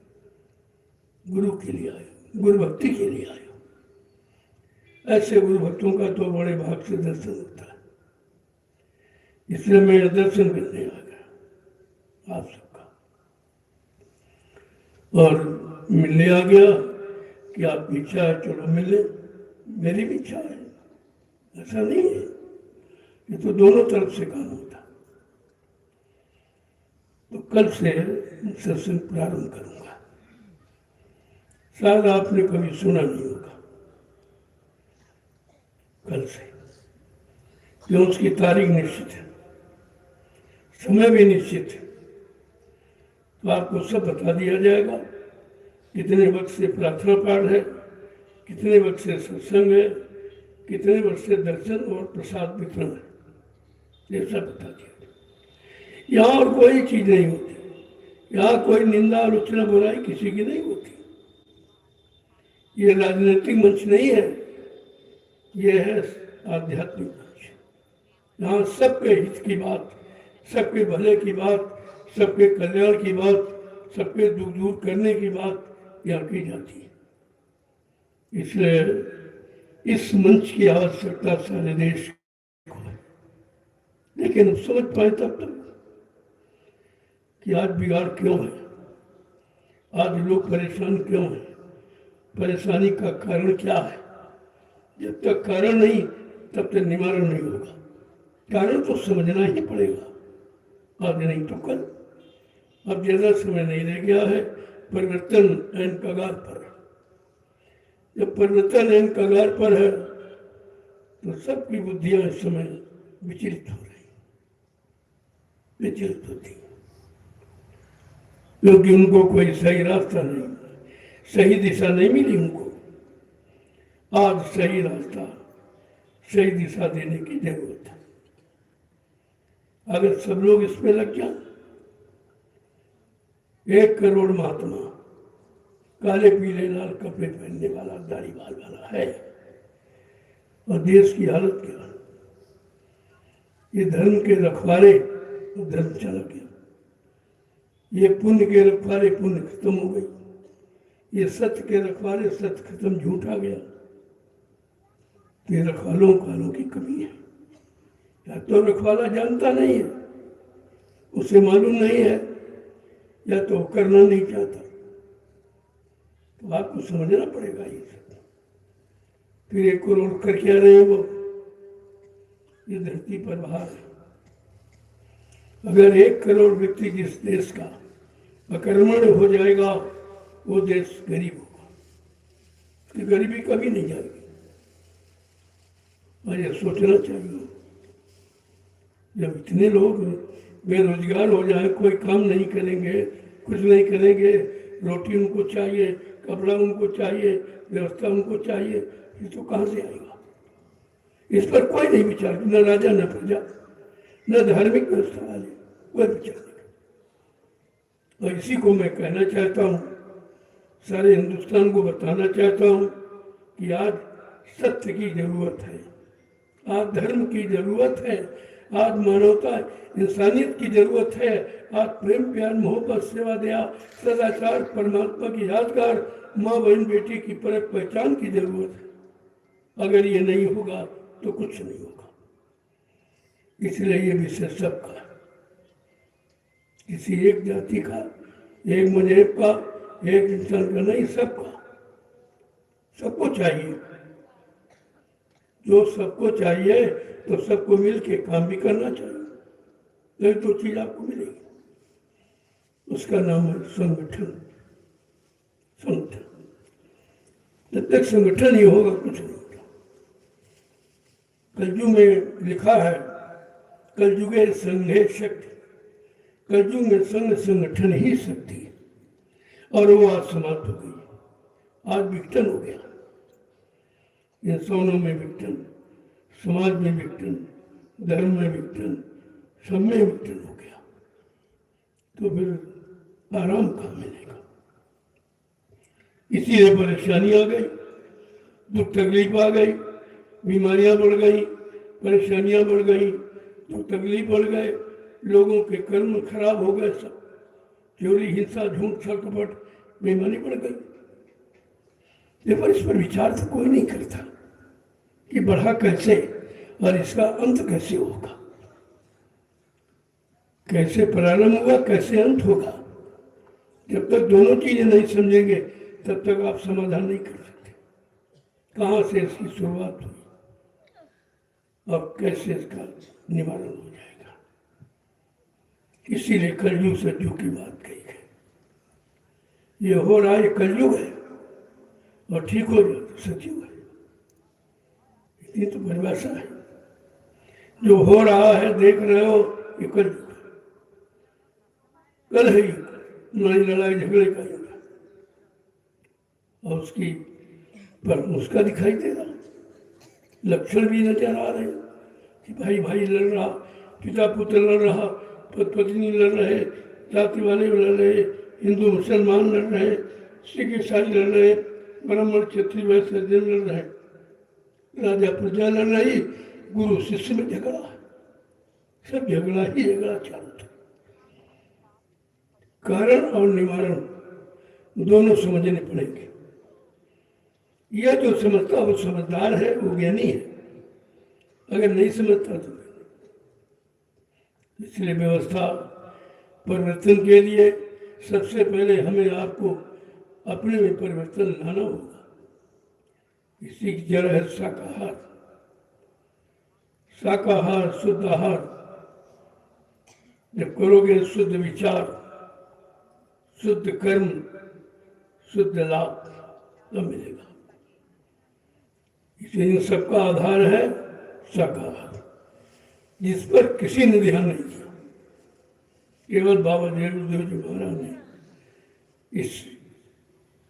[SPEAKER 1] गुरु के लिए आए, गुरु भक्ति के लिए आए हो। ऐसे गुरु भक्तों का तो बड़े भाग से दर्शन होता है, इसलिए मैं दर्शन करने आ गया। आप सबका। और मिलने आ गया कि आपकी इच्छा है चलो मिले, मेरी भी इच्छा है, ऐसा नहीं है, ये तो दोनों तरफ से काम होता। तो कल से सत्संग प्रारंभ करूंगा। शायद आपने कभी सुना नहीं होगा। कल से क्यों, उसकी तारीख निश्चित है, समय भी निश्चित है। तो आपको सब बता दिया जाएगा, कितने वक्त से प्रार्थना पाठ है, कितने वक्त से सत्संग है, कितने वक्त से दर्शन और प्रसाद वितरण है, ये सब बता दिया। यहाँ और कोई चीज नहीं होती, यहाँ कोई निंदा आलोचना बुराई किसी की नहीं होती। ये राजनीतिक मंच नहीं है, ये है आध्यात्मिक मंच। यहाँ सबके हित की बात, सबके भले की बात, सबके कल्याण की बात, सबके दुख दूर करने की बात यहाँ की जाती है। इसलिए इस मंच की आवश्यकता सारे देश को है। लेकिन समझ पाए तब तक कि आज बिगाड़ क्यों है, आज लोग परेशान क्यों हैं, परेशानी का कारण क्या है। जब तक कारण नहीं तब तक निवारण नहीं होगा। कारण तो समझना ही पड़ेगा, आज नहीं तो कल। अब ज्यादा समय नहीं रह गया है, परिवर्तन ऐन कगार पर है। जब परिवर्तन ऐन कगार पर है तो सबकी बुद्धियां इस समय विचलित हो रही, विचलित होती, क्योंकि उनको कोई सही रास्ता नहीं, सही दिशा नहीं मिली उनको। आज सही रास्ता, सही दिशा देने की जरूरत है। अगर सब लोग इसमें लग जाए, 1 करोड़ महात्मा, काले पीले लाल कपड़े पहनने वाला, दाढ़ी बाल वाला है, और देश की हालत क्या है। ये धर्म के रखवाले तो धर्म चला गया, ये पुण्य के रखवाले पुण्य खत्म हो गई, ये सत्य के रखवाले सत्य खत्म, झूठ आ गया। तो ये रखवालों कालों की कमी है। या तो रखवाला जानता नहीं है, उसे मालूम नहीं है, या तो करना नहीं चाहता। तो आपको समझना पड़ेगा ये सब। फिर 1 करोड़ कर क्या रहे वो, ये धरती पर बाहर है। अगर 1 करोड़ व्यक्ति जिस देश का अकर्मण्य हो जाएगा, वो देश गरीब होगा, उसकी गरीबी कभी नहीं जाएगी। और ये सोचना चाहिए, जब इतने लोग बेरोजगार हो जाए, कोई काम नहीं करेंगे, कुछ नहीं करेंगे, रोटी उनको चाहिए, कपड़ा उनको चाहिए, व्यवस्था उनको चाहिए, ये तो कहाँ से आएगा। इस पर कोई नहीं विचार, न राजा न प्रजा, न धार्मिक व्यवस्था वाले, कोई विचार नहीं। और इसी को मैं कहना चाहता हूँ, सारे हिंदुस्तान को बताना चाहता हूँ कि आज सत्य की जरूरत है, आज धर्म की जरूरत है, आज मानवता इंसानियत की जरूरत है, आज प्रेम प्यार मोहब्बत सेवा दया सदाचार परमात्मा की यादगार माँ बहन बेटी की परख पहचान की जरूरत है। अगर ये नहीं होगा तो कुछ नहीं होगा। इसलिए ये विषय सबका, किसी एक जाति का, एक मजहब का, एक इंसान का नहीं, सबका, सबको चाहिए। जो सबको चाहिए तो सबको मिल के काम भी करना चाहिए, यही तो चीज आपको मिलेगी। उसका नाम है संगठन। संगठन, जब तक संगठन ही होगा कुछ नहीं होगा। कलयुग में लिखा है, कलयुगे संघे शक्ति, कलयुग में संघ संगठन ही शक्ति है। और वो आज समाप्त हो गई, आज विघटन हो गया। इंसानों में विघटन, समाज में विघटन, धर्म में विघटन, सब में विघटन हो गया। तो फिर आराम कहाँ मिलेगा। इसीलिए परेशानी आ गई, दुख तकलीफ आ गई, बीमारियां बढ़ गई, परेशानियां बढ़ गई, दुख तकलीफ बढ़ गए, लोगों के कर्म खराब हो गए, सब चोरी हिंसा झूठ छल कपट बेईमानी बढ़ गई। लेकिन इस पर विचार तो कोई नहीं करता कि बढ़ा कैसे और इसका अंत कैसे होगा, कैसे प्रारंभ हुआ, कैसे अंत होगा। जब तक दोनों चीजें नहीं समझेंगे तब तक आप समाधान नहीं कर सकते। कहाँ से इसकी शुरुआत हुई और कैसे इसका निवारण हो जाएगा। इसीलिए कलयुग सतयुग की बात कही है। ये हो रहा है कलयुग है और ठीक हो जाए तो सतयुग है। इतनी तो परिभाषा है। जो हो रहा है देख रहे हो ये कलयुग है। कल है युग, लड़ाई झगड़े का युग है। और उसकी पर उसका दिखाई दे रहा, लक्षण भी नजर आ रहे कि भाई भाई लड़ रहा, पिता पुत्र लड़ रहा, पति पत्नी लड़ रहे, जाति वाले लड़ रहे, हिंदू मुसलमान लड़ रहे, सिख ईसाई लड़ रहे, ब्राह्मण क्षत्रिय वैश्य सज्जन लड़ रहे, राजा प्रजा लड़ रही, गुरु शिष्य में झगड़ा, सब झगड़ा ही झगड़ा चालू था। कारण और निवारण दोनों समझने पड़ेंगे। यह जो समझता वो समझदार है, वो ज्ञानी है। अगर नहीं समझता तो इसलिए व्यवस्था परिवर्तन के लिए सबसे पहले हमें आपको अपने में परिवर्तन लाना होगा। इसी की जड़ है शाकाहार। शाकाहार शुद्ध आहार जब करोगे, शुद्ध विचार, शुद्ध कर्म, शुद्ध लाभ तब मिलेगा। इसलिए इन सबका आधार है शाकाहार, जिस पर किसी ने ध्यान नहीं दिया। केवल बाबा जयदेव जी महाराज ने इस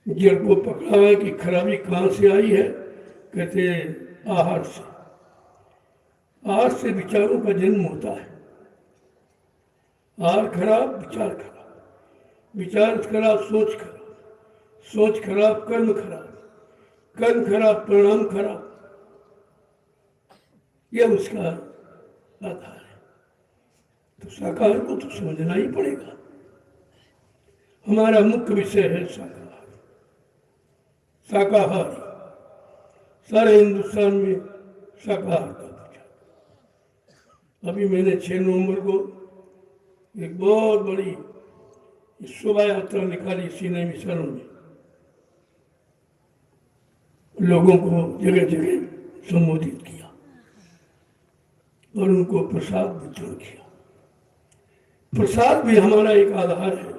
[SPEAKER 1] जड़ को पकड़ा है कि खराबी कहाँ से आई है। कहते हैं आहार से। आहार से विचारों का जन्म होता है। आहार खराब, विचार खराब, विचार खराब, सोच खराब, सोच खराब, कर्म खराब, कर्म खराब, परिणाम खराब। यह उसका आधार है। तो शाकाहार को तो समझना ही पड़ेगा। हमारा मुख्य विषय है शाकाहार। शाकाहारी सारे हिंदुस्तान में शाकाहार का प्रचार। अभी मैंने 6 नवंबर को एक बहुत बड़ी शोभा यात्रा निकाली सीने मिशनों में। लोगों को जगह जगह संबोधित किया और उनको प्रसाद वितरण किया। प्रसाद भी हमारा एक आधार है।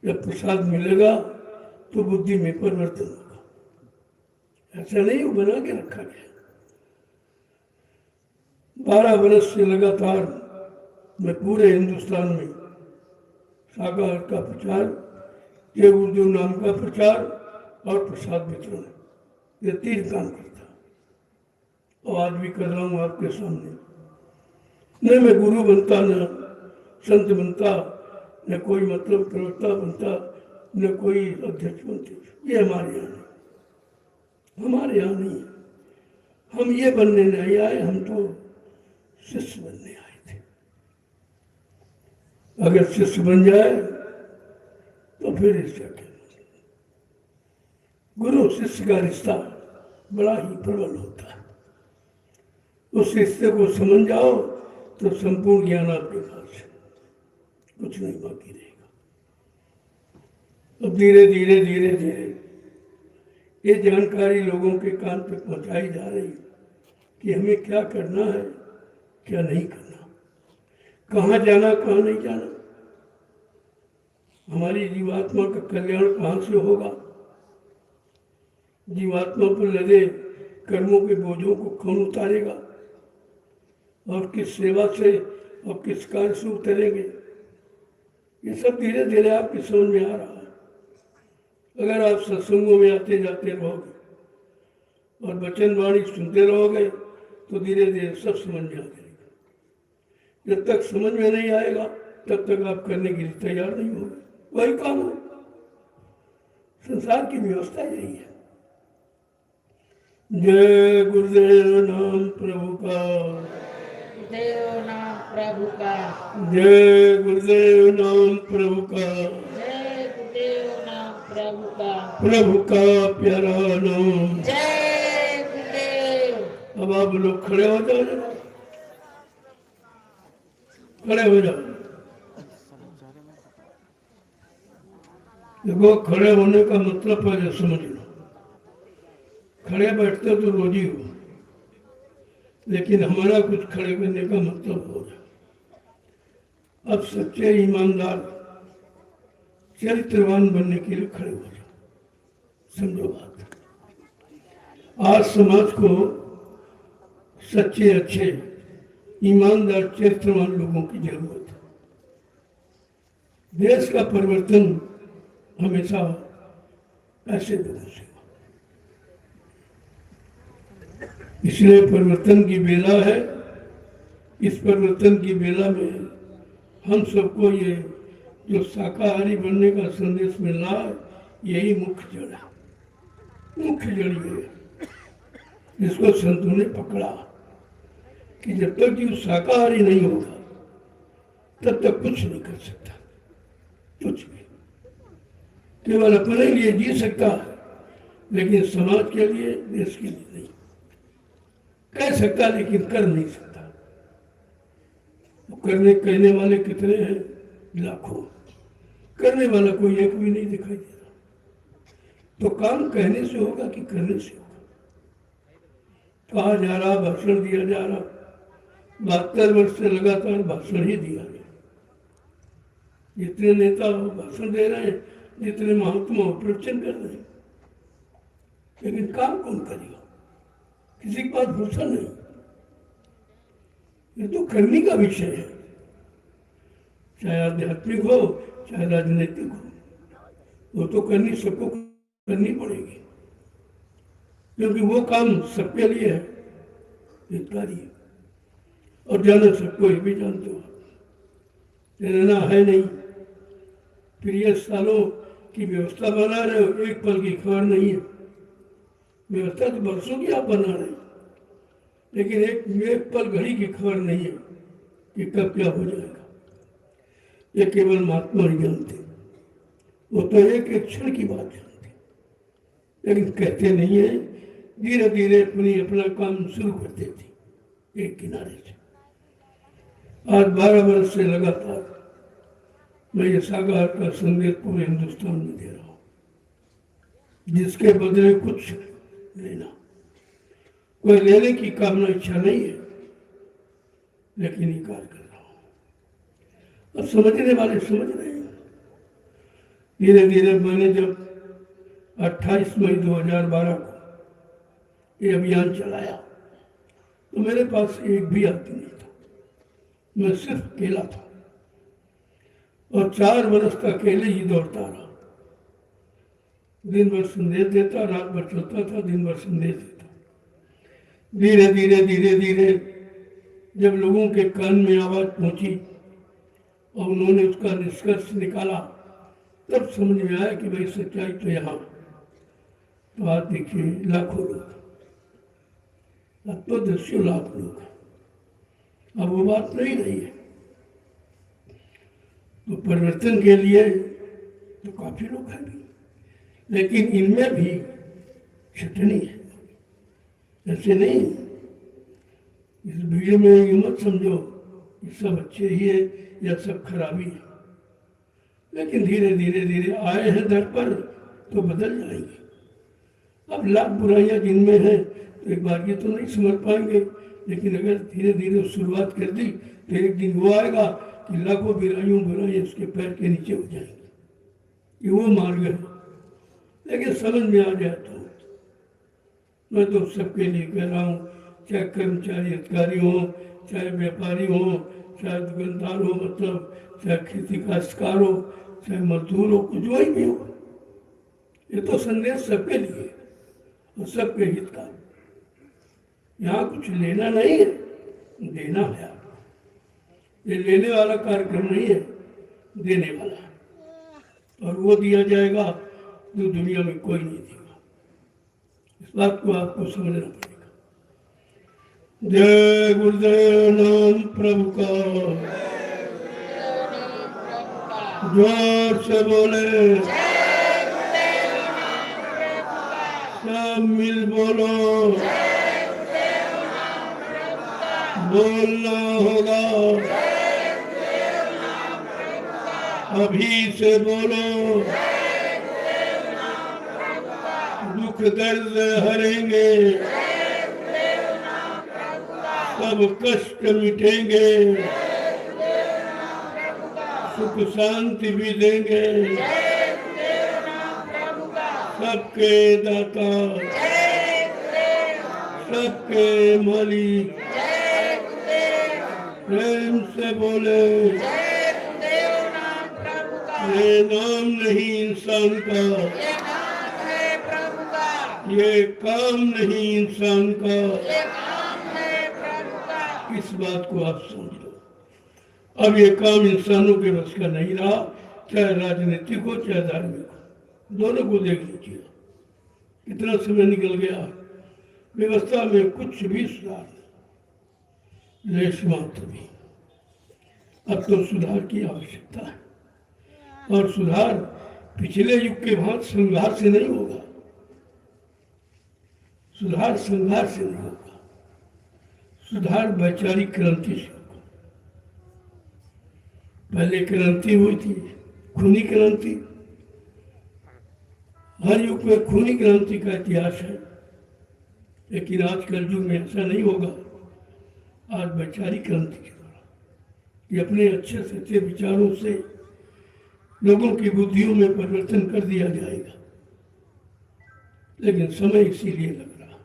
[SPEAKER 1] जब प्रसाद मिलेगा तो बुद्धि में परिवर्तन होगा। ऐसा नहीं वो बना के रखा गया। 12 वर्ष से लगातार मैं पूरे हिंदुस्तान में शाकाहार का प्रचार, ये उर्दू नाम का प्रचार और प्रसाद वितरण, ये 3 काम करता और आज भी कर रहा हूँ आपके सामने। न मैं गुरु बनता, न संत बनता, न कोई मतलब प्रवक्ता बनता, न कोई अध्यक्ष बनते। ये हमारे यहाँ नहीं, हमारे यहाँ नहीं है। हम ये बनने नहीं आए, हम तो शिष्य बनने आए थे। अगर शिष्य बन जाए तो फिर इसका क्या। गुरु शिष्य का रिश्ता बड़ा ही प्रबल होता है। उस रिश्ते को समझ जाओ तो संपूर्ण ज्ञान आपके पास है, कुछ नहीं बाकी रहेगा। अब धीरे धीरे धीरे धीरे ये जानकारी लोगों के कान तक पहुंचाई जा रही कि हमें क्या करना है, क्या नहीं करना, कहाँ जाना, कहाँ नहीं जाना, हमारी जीवात्मा का कल्याण कहाँ से होगा, जीवात्मा पर लदे कर्मों के बोझों को कौन उतारेगा और किस सेवा से और किस कार्य से उतरेंगे। ये सब धीरे धीरे आपकी समझ में आ रहा है। अगर आप सत्संगों में आते जाते रहोगे और वचन वाणी सुनते रहोगे तो धीरे धीरे सब समझ में आ जाएगा। जब तक समझ में नहीं आएगा तब तक आप करने के लिए तैयार नहीं होगे। वही काम है, संसार की व्यवस्था यही है। जय गुरुदेव नाम प्रभु का,
[SPEAKER 2] देव नाम प्रभु का,
[SPEAKER 1] जय गुरुदेव नाम प्रभु का,
[SPEAKER 2] जय गुरुदेव नाम प्रभु का,
[SPEAKER 1] प्रभु का प्यारा नाम।
[SPEAKER 2] जय गुरुदेव।
[SPEAKER 1] अब आप लोग खड़े हो जाओ। खड़े हो जाओ। देखो, खड़े होने का मतलब पहले समझ लो। खड़े बैठते तो रोज ही हो, लेकिन हमारा कुछ खड़े करने का मतलब हो जाए। अब सच्चे ईमानदार चरित्रवान बनने के लिए खड़े हो जाओ। समझो बात। आज समाज को सच्चे, अच्छे, ईमानदार, चरित्रवान लोगों की जरूरत है। देश का परिवर्तन हमेशा ऐसे लोगों से हुआ। इसलिए परिवर्तन की बेला है। इस परिवर्तन की बेला में हम सबको ये जो शाकाहारी बनने का संदेश मिल रहा है, यही मुख्य जड़ है। मुख्य जड़ ये है जिसको संतों ने पकड़ा कि जब तक जीव शाकाहारी नहीं होगा तब तक कुछ नहीं कर सकता। कुछ भी केवल अपने लिए जी सकता है, लेकिन समाज के लिए, देश के लिए नहीं। कह सकता लेकिन कर नहीं सकता। कहने वाले कितने हैं? लाखों। करने वाला कोई एक भी नहीं दिखाई दे रहा। तो काम कहने से होगा कि करने से होगा? कहा जा रहा, भाषण दिया जा रहा, 72 वर्ष से लगातार भाषण ही दिया गया। जितने नेता भाषण दे रहे हैं, जितने महात्मा प्रवचन कर रहे हैं, लेकिन काम कौन करेगा? किसी के पास भरोसा नहीं। ये तो करने का विषय है, चाहे आध्यात्मिक हो चाहे राजनीतिक हो। वो तो करनी सबको करनी पड़ेगी, क्योंकि वो काम सबके लिए है, हितकारी है। और जाना सबको, ये भी जानते हो, रहना है नहीं। फिर ये सालों की व्यवस्था बना रहे हो, एक पल की खबर नहीं है। व्यवस्था तो बरसों की आप बना रहे हो, लेकिन एक पल घड़ी की खबर नहीं है कि कब क्या हो जाएगा। ये केवल महात्मा ही जानते, वो तो एक एक क्षण की बात जानते, लेकिन कहते नहीं है। धीरे धीरे अपना काम शुरू करते थे एक किनारे से। आज 12 वर्ष से लगातार मैं ये शाकाहार का संदेश पूरे हिंदुस्तान में दे रहा हूँ, जिसके बदले कुछ लेना, कोई लेने की कामना, इच्छा नहीं है, लेकिन इनकार कर रहा हूं। अब समझने वाले समझ रहे हैं। धीरे धीरे मैंने जब 28 मई 2012 को ये अभियान चलाया, तो मेरे पास एक भी आदमी नहीं था। मैं सिर्फ अकेला था और 4 वर्ष तक अकेले ही दौड़ता रहा। दिन भर संदेश देता, रात भर चलता था, दिन भर संदेश देता। धीरे धीरे धीरे धीरे जब लोगों के कान में आवाज पहुंची और उन्होंने उसका निष्कर्ष निकाला, तब समझ में आया कि भाई सच्चाई तो यहाँ। तो आज देखिए लाखों लोग, अब तो 10 लाख लोग। अब वो बात नहीं रही है। तो परिवर्तन के लिए तो काफी लोग हैं भी, लेकिन इनमें भी छटनी है। ऐसे नहीं, इस वीडियो में ये मत समझो कि सब अच्छे ही है या सब खराबी है, लेकिन धीरे धीरे धीरे आए हैं दर पर तो बदल जाएंगे। अब लाख बुराइयां जिनमें हैं तो एक बार ये तो नहीं समझ पाएंगे, लेकिन अगर धीरे धीरे शुरुआत कर दी तो एक दिन वो आएगा कि लाखों बुराइयां उसके पैर के नीचे हो जाएंगी। ये वो मार्ग है, लेकिन समझ में आ जाए तो। मैं तो सबके लिए कह रहा हूँ, चाहे कर्मचारी अधिकारी हो, चाहे व्यापारी हो, चाहे दुकानदार हो, मतलब चाहे खेती काश्तकार हो, चाहे मजदूर हो, कुछ वही भी हो, ये तो संदेश सबके लिए और सबके हित का। यहाँ कुछ लेना नहीं है, देना है आपको। ये लेने वाला कार्यक्रम नहीं है, देने वाला है। और वो दिया जाएगा जो दुनिया में कोई नहीं देगा। इस बात को आपको समझना पड़ेगा। जय गुरुदेव नाम प्रभु का, जोर से बोले, सब मिल बोलो, बोलना होगा। अभी से बोलो, दुख दर्द हरेंगे, सब कष्ट मिटेंगे, सुख शांति भी देंगे, सबके दाता, सबके मालिक, प्रेम से बोले, ये नाम नहीं इंसान का, ये काम नहीं इंसान का, इस बात को आप समझ लो। अब ये काम इंसानों के बस का नहीं रहा, चाहे राजनीतिक हो चाहे धार्मिक हो, दोनों को देख लीजिए कितना समय निकल गया, व्यवस्था में कुछ भी सुधार नहीं, लेश मात्र भी। अब तो सुधार की आवश्यकता है, और सुधार पिछले युग के भांति संघार से नहीं होगा, सुधार संघार से नहीं होगा, सुधार वैचारिक क्रांति से होगा। पहले क्रांति हुई थी, खूनी क्रांति, हर युग में खूनी क्रांति का इतिहास है, लेकिन आजकल युग में ऐसा नहीं होगा। आज वैचारिक क्रांति के द्वारा ये अपने अच्छे से अच्छे विचारों से लोगों की बुद्धियों में परिवर्तन कर दिया जाएगा, लेकिन समय इसीलिए लग रहा।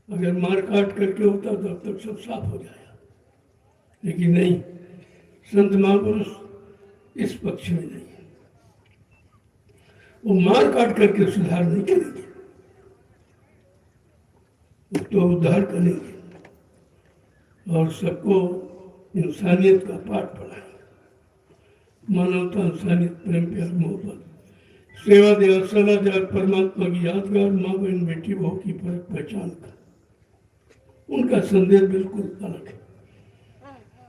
[SPEAKER 1] अगर मार काट करके होता तो अब तक सब साफ हो जाएगा, लेकिन नहीं, संत महापुरुष इस पक्ष में नहीं है। वो मार काट करके सुधार नहीं करेंगे, वो तो उद्धार करेंगे और सबको इंसानियत का पाठ पढ़ाएंगे। मानवता, इंसानियत, प्रेम, प्यार, मोहब्बत, सेवा दे, सदा दे, परमात्मा की यादगार, माँ बहन बेटी बहू की पहचान कर, उनका संदेश बिल्कुल अलग है।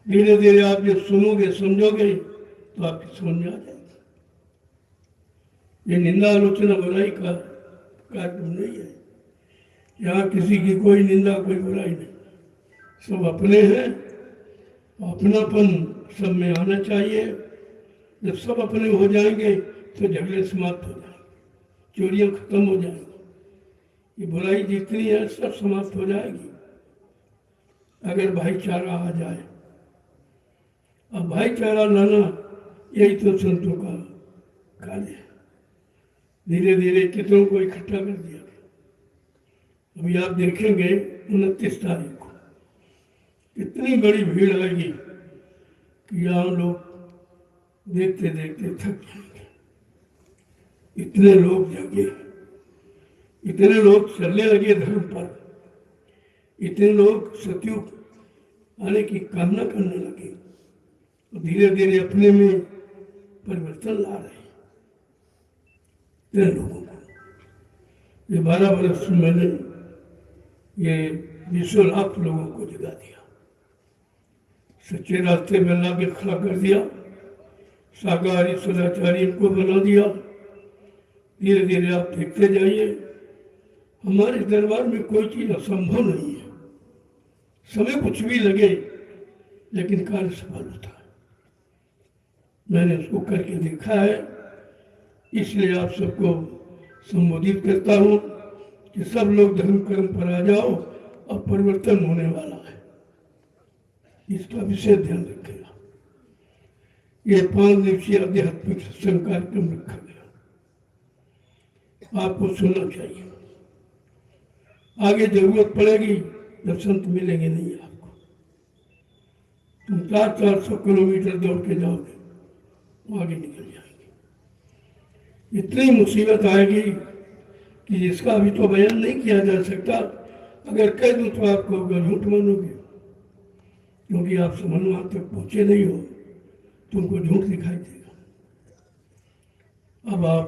[SPEAKER 1] धीरे धीरे आप ये सुनोगे समझोगे तो आपकी समझ में आ जाएगी। ये निंदा आलोचना बुराई का कार्यक्रम नहीं है, यहाँ किसी की कोई निंदा कोई बुराई नहीं, सब अपने हैं, अपनापन सब में आना चाहिए। जब सब अपने हो जाएंगे तो झगड़े समाप्त हो जाएंगे, चोरियां खत्म हो जाएंगी, ये बुराई जितनी है सब समाप्त हो जाएगी अगर भाईचारा आ जाए। अब भाईचारा लाना यही तो संतों का कार्य है। धीरे धीरे कितनों को इकट्ठा कर दिया। अभी आप देखेंगे 29 तारीख को इतनी बड़ी भीड़ आएगी कि यहाँ लोग देखते देखते थक जाएंगे। इतने लोग जगे, इतने लोग चलने लगे धर्म पर, इतने लोग सतयुग आने की कामना करने लगे, तो धीरे धीरे अपने में परिवर्तन ला रहे हैं। इतने लोगों को ये 12 वर्ष मैंने ये 20 लाख लोगों को जगा दिया, सच्चे रास्ते में ला के खड़ा कर दिया, शाकाहारी सदाचारी इनको बना दिया। धीरे धीरे आप देखते जाइए, हमारे दरबार में कोई चीज असंभव नहीं है। समय कुछ भी लगे लेकिन कार्य सफल होता है। मैंने उसको करके देखा है, इसलिए आप सबको संबोधित करता हूँ कि सब लोग धर्म कर्म पर आ जाओ, अब परिवर्तन होने वाला है, इसका विशेष ध्यान रखेगा। ये 5 दिवसीय आध्यात्मिक सत्संग कार्यक्रम रखा गया, आपको सुनना चाहिए। आगे जरूरत पड़ेगी जब संत मिलेंगे नहीं आपको, तुम 400-400 किलोमीटर दौड़ के जाओगे, आगे निकल जाएंगे। इतनी मुसीबत आएगी कि जिसका अभी तो बयान नहीं किया जा सकता। अगर कह दूं तो आप कहोगे झूठ मानोगे, क्योंकि आप समझ वहां तक पहुंचे नहीं हो, तुमको झूठ दिखाई देगा। अब आप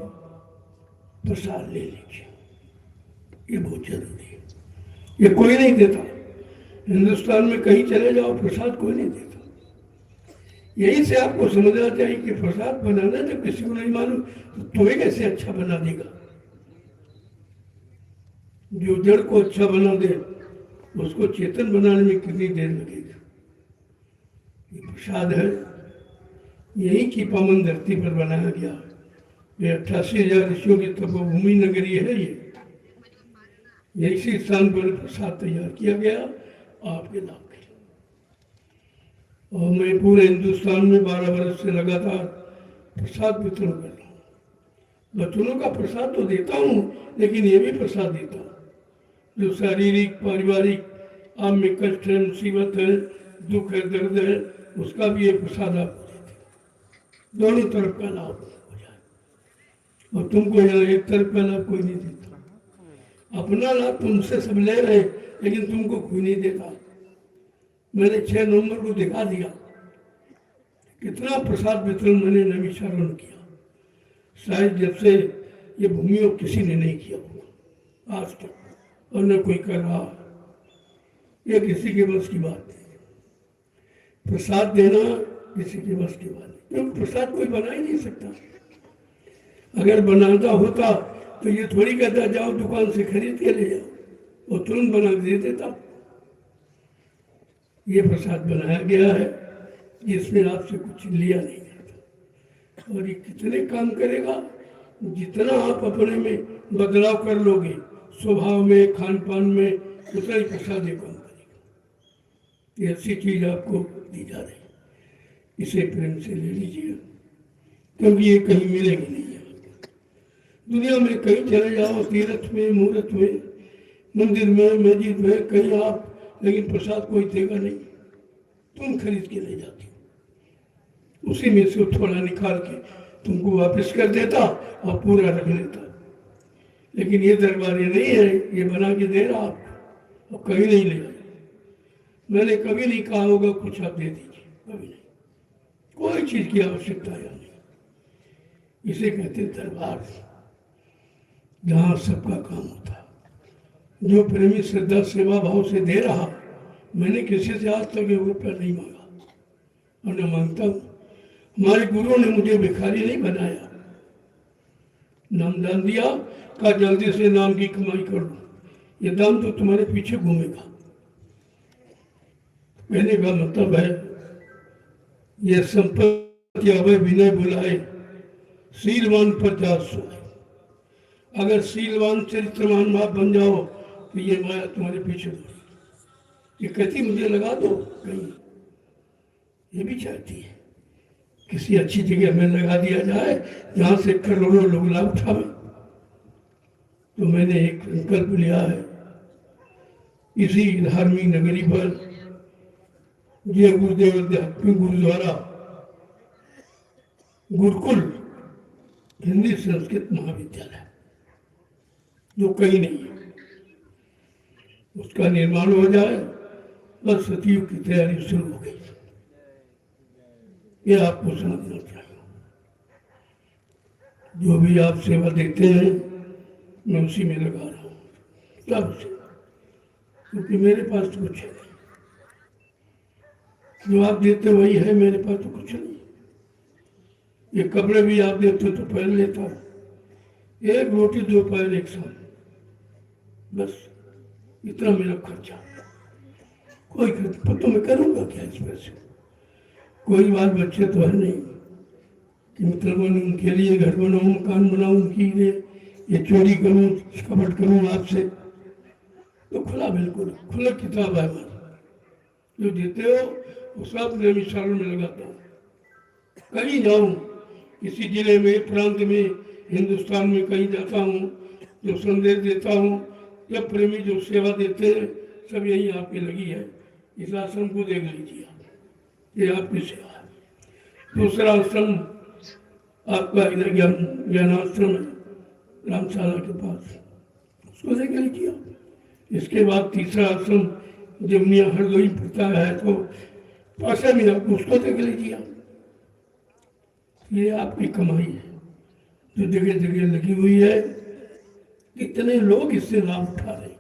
[SPEAKER 1] प्रसाद ले लीजिए, ये बहुत जरूरी है। ये कोई नहीं देता, हिंदुस्तान में कहीं चले जाओ प्रसाद कोई नहीं देता। यही से आपको समझना चाहिए कि प्रसाद बनाना जब किसी को नहीं मालूम तो तुम्हें कैसे अच्छा बना देगा। जो जड़ को अच्छा बना दे उसको चेतन बनाने में कितनी देर लगेगी। ये प्रसाद है, यही की पावन धरती पर बनाया गया। ये 88,000 ऋषियों की तपोभूमि नगरी है ये इसी स्थान पर प्रसाद तैयार किया गया आपके लाभ के लिए। और मैं पूरे हिंदुस्तान में 12 वर्ष से लगातार प्रसाद वितरण कर रहा हूँ। बच्चों का प्रसाद तो देता हूँ, लेकिन ये भी प्रसाद देता हूँ जो शारीरिक पारिवारिक आप में कष्ट है, मुसीबत है, दुख है, दर्द है, उसका भी ये प्रसाद आपको देते हैं। दोनों तरफ का लाभ हो जाए। और तुमको यहाँ एक तरफ का लाभ कोई नहीं देता। अपना लाभ तुमसे सब ले रहे, लेकिन तुमको कोई नहीं देता। मैंने 6 नवंबर को दिखा दिया कितना प्रसाद वितरण मैंने नैमिषारण्य किया। शायद जब से ये भूमि किसी ने नहीं किया होगा आज तक, और न कोई कर रहा। ये किसी के बस की बात नहीं। प्रसाद देना किसी के बस की बात नहीं, क्योंकि प्रसाद कोई बना ही नहीं सकता। अगर बनाता होता तो ये थोड़ी कहता जाओ दुकान से खरीद के ले जाओ, और तुरंत बना के दे देता। ये प्रसाद बनाया गया है जिसमें आपसे कुछ लिया नहीं जाता। और ये कितने काम करेगा, जितना आप अपने में बदलाव कर लोगे स्वभाव में, खान पान में, उतना ही प्रसाद ये काम करेगा। ये अच्छी चीज आपको दी जा रही है, इसे प्रेम से ले लीजिए, क्योंकि ये कहीं मिलेगी नहीं। दुनिया में कहीं चले जाओ, तीर्थ में, मुहूर्त में, मंदिर में, मस्जिद में, कहीं आप, लेकिन प्रसाद कोई देगा नहीं। तुम खरीद के ले जाती हो, उसी में से थोड़ा निकाल के तुमको वापस कर देता और पूरा रख लेता। लेकिन ये दरबार ये नहीं है, ये बना के दे रहा आपको, और कभी नहीं ले। मैंने कभी नहीं कहा होगा कुछ आप दे दीजिए, कभी नहीं। कोई चीज की आवश्यकता या नहीं। इसे कहते दरबार, जहां सबका काम होता है। जो प्रेमी श्रद्धा सेवा भाव से दे रहा, मैंने किसी से आज तक एक रुपया नहीं मांगा और न मांगता हूं। हमारे गुरु ने मुझे भिखारी नहीं बनाया। नामदान दिया, कहा जल्दी से नाम की कमाई कर लो, ये दाम तो तुम्हारे पीछे घूमेगा। कहने का मतलब है ये संपत्ति अवय विनय बुलाए, शीलवान पर जात सोए। अगर शीलवान चरित्रवान बाप बन जाओ तो ये माया तुम्हारे पीछे दो। ये कहती मुझे लगा दो कहीं, ये भी चाहती है किसी अच्छी जगह में लगा दिया जाए जहां से करोड़ों लोग लाभ उठावे। तो मैंने एक संकल्प लिया है, इसी धार्मिक नगरी पर जय गुरुदेव अध्यात्मिक गुरुद्वारा गुरुकुल हिंदी संस्कृत महाविद्यालय जो कहीं नहीं है, उसका निर्माण हो जाए, बस सतयुग की तैयारी शुरू हो गई। ये आपको समझना चाहिए। जो भी आप सेवा देते हैं मैं उसी में लगा रहा हूँ सब से, क्योंकि मेरे पास तो कुछ है नहीं। जो आप देते वही है, मेरे पास तो कुछ नहीं। ये कपड़े भी आप देते तो पहन लेता हूँ, एक रोटी 2 पैर एक साथ, बस इतना मेरा खर्चा। कोई तो मैं करूंगा क्या इस पैसे? कोई बाल बच्चे तो है नहीं कि मतलब उनके लिए घर बनाऊं, मकान बनाऊं, उनके लिए ये चोरी करूं, कपट करूं आपसे। तो खुला, बिल्कुल खुला किताब है हमारी। जो देते हो वो सब नैमिषारण्य में लगाता हूँ। कहीं जाऊं, किसी जिले में, प्रांत में, हिंदुस्तान में कहीं जाता हूँ, जो संदेश देता हूँ, या प्रेमी जो सेवा देते हैं, सब यही आपकी लगी है। इस आश्रम को देख लीजिए, ये आपकी सेवा है। दूसरा आश्रम आपका ज्ञानाश्रम है रामशाला के पास, उसको देख लीजिए। इसके बाद तीसरा आश्रम जमुनिया हरदोई पड़ता है तो पासे में, आप उसको देख लीजिए। ये आपकी कमाई है जो जगह जगह लगी हुई है। कितने लोग इससे लाभ उठा रहे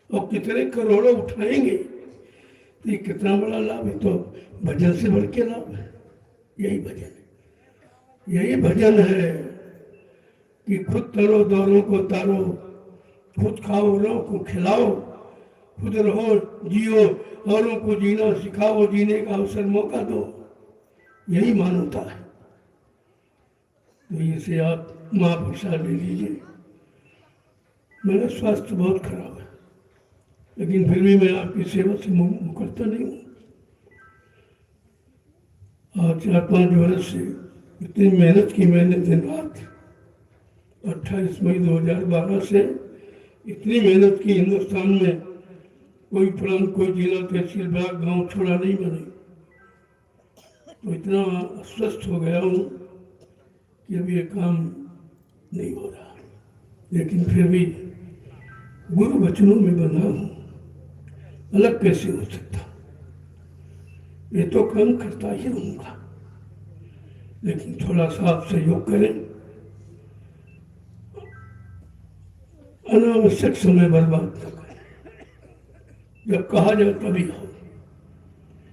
[SPEAKER 1] और कितने करोड़ों उठाएंगे, तो ये कितना बड़ा लाभ है। तो भजन से बढ़ के लाभ है। यही भजन है, यही भजन है कि खुद तरो दौरों को तारो, खुद खाओ औरों को खिलाओ, खुद रहो जियो औरों को जीना सिखाओ, जीने का अवसर मौका दो। यही मानवता है। तो इसे आप महाप्रसाद ले लीजिए। मेरा स्वास्थ्य बहुत खराब है, लेकिन फिर भी मैं आपकी सेवा से मुकरता नहीं हूँ। आज 4-5 वर्ष से इतनी मेहनत की मैंने दिन रात। 28 मई 2012 से इतनी मेहनत की, हिंदुस्तान में कोई प्रांत, कोई जिला, तहसील, ब्लॉक, गांव छोड़ा नहीं मैंने। तो इतना अस्वस्थ हो गया हूँ कि अब ये काम नहीं हो रहा, लेकिन फिर भी गुरु वचनों में बंधा हूँ, अलग कैसे हो सकता। ये तो काम करता ही रहूंगा, लेकिन थोड़ा सा आप सहयोग करें। अनावश्यक समय बर्बाद न करें। जब कहा जाए तभी हो।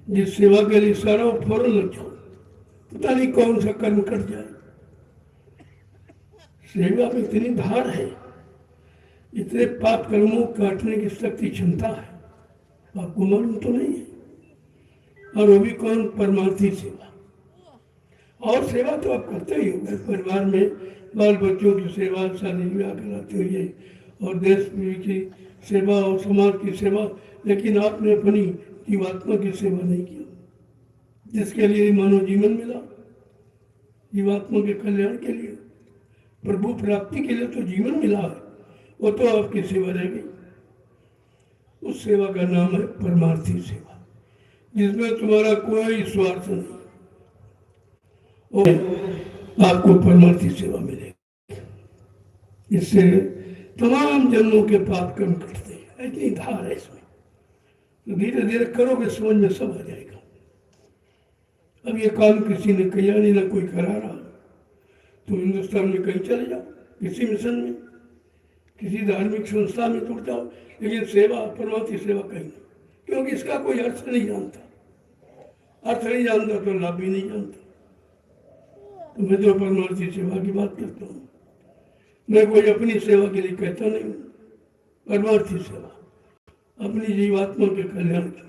[SPEAKER 1] जिस सेवा के लिए सारा हो फौरन लग जाओ, पता नहीं कौन सा कर्म कट जाए। सेवा में इतनी धार है, इतने पाप कर्मों काटने की शक्ति, क्षमता है, आपको मालूम तो नहीं है। और वो भी कौन? परमार्थी सेवा। और सेवा तो आप करते ही हो, घर परिवार में बाल बच्चों की सेवा, शादी ब्याह कराते हुए, और देश की सेवा और समाज की सेवा, लेकिन आपने अपनी जीवात्मा की सेवा नहीं की, जिसके लिए मानव जीवन मिला। जीवात्मा के कल्याण के लिए, प्रभु प्राप्ति के लिए तो जीवन मिला है, वो तो आपकी सेवा रह गई। उस सेवा का नाम है परमार्थी सेवा, जिसमें तुम्हारा कोई स्वार्थ नहीं। और आपको परमार्थी सेवा मिलेगी। इससे तमाम जन्मों के पाप कर्म कटते हैं। इतनी धार है इसमें, तो धीरे धीरे करोगे, समझ में सब आ जाएगा। अब ये काम किसी ने किया नहीं, ना कोई करा रहा। तुम हिंदुस्तान में कहीं चले जाओ, किसी मिशन में, किसी धार्मिक संस्था में जुड़ जाओ, लेकिन सेवा, परमार्थी सेवा कहीं नहीं, क्योंकि इसका कोई अर्थ नहीं जानता। अर्थ नहीं जानता तो लाभ भी नहीं जानता। तो मैं तो परमार्थी सेवा की बात करता हूँ। मैं कोई अपनी सेवा के लिए कहता नहीं हूँ। परमार्थी सेवा, अपनी जीवात्मा के कल्याण की।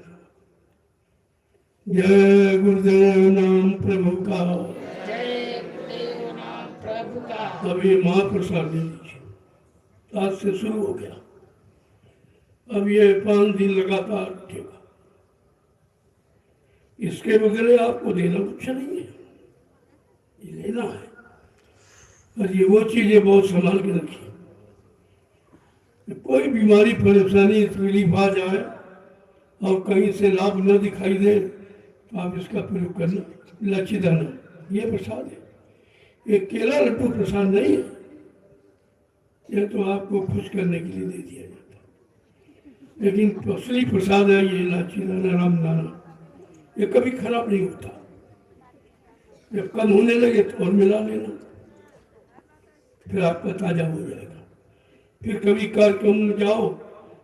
[SPEAKER 1] जय गुरुदेव नाम प्रभु का।
[SPEAKER 2] जय गुरुदेव नाम प्रभु का।
[SPEAKER 1] अब ये महाप्रसाद ले लीजिए, आज से शुरू हो गया। अब ये 5 दिन लगातार उठेगा। इसके बदले आपको देना कुछ नहीं है, ये लेना है। और ये वो चीजें बहुत संभाल के रखिए। कोई बीमारी, परेशानी, तकलीफ आ जाए और कहीं से लाभ न दिखाई दे, तो आप इसका प्रयोग करना। लच्छी दाना ये प्रसाद है, ये केला लड्डू प्रसाद नहीं है। यह तो आपको खुश करने के लिए दे दिया जाता है, लेकिन असली प्रसाद है ये इलायची दाना, राम दाना। ये कभी खराब नहीं होता। जब कम होने लगे तो और मिला लेना, फिर आपका ताजा हो जाएगा। फिर कभी कार्यक्रम में जाओ,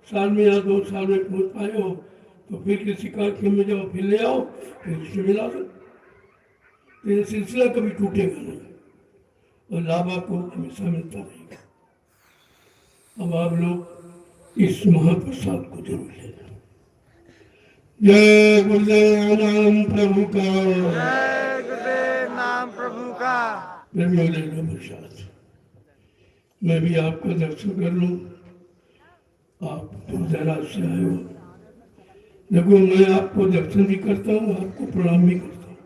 [SPEAKER 1] साल में या 2 साल में पहुंच पाए हो, तो फिर किसी कार्यक्रम में जाओ, फिर ले आओ, फिर उससे मिला दो। तो ये सिलसिला कभी टूटेगा नहीं, और लाभ आपको हमेशा मिलता रहेगा। अब आप लोग इस महाप्रसाद को जरूर लेना। जय गुरुदेव नाम प्रभु का।
[SPEAKER 3] जय गुरुदेव नाम प्रभु का।
[SPEAKER 1] मैं भी लेगा प्रसाद, मैं भी आपका दर्शन कर लूं। आप दूर दराज से आए हो, देखो मैं आपको दर्शन भी करता हूँ, आपको प्रणाम भी करता हूँ,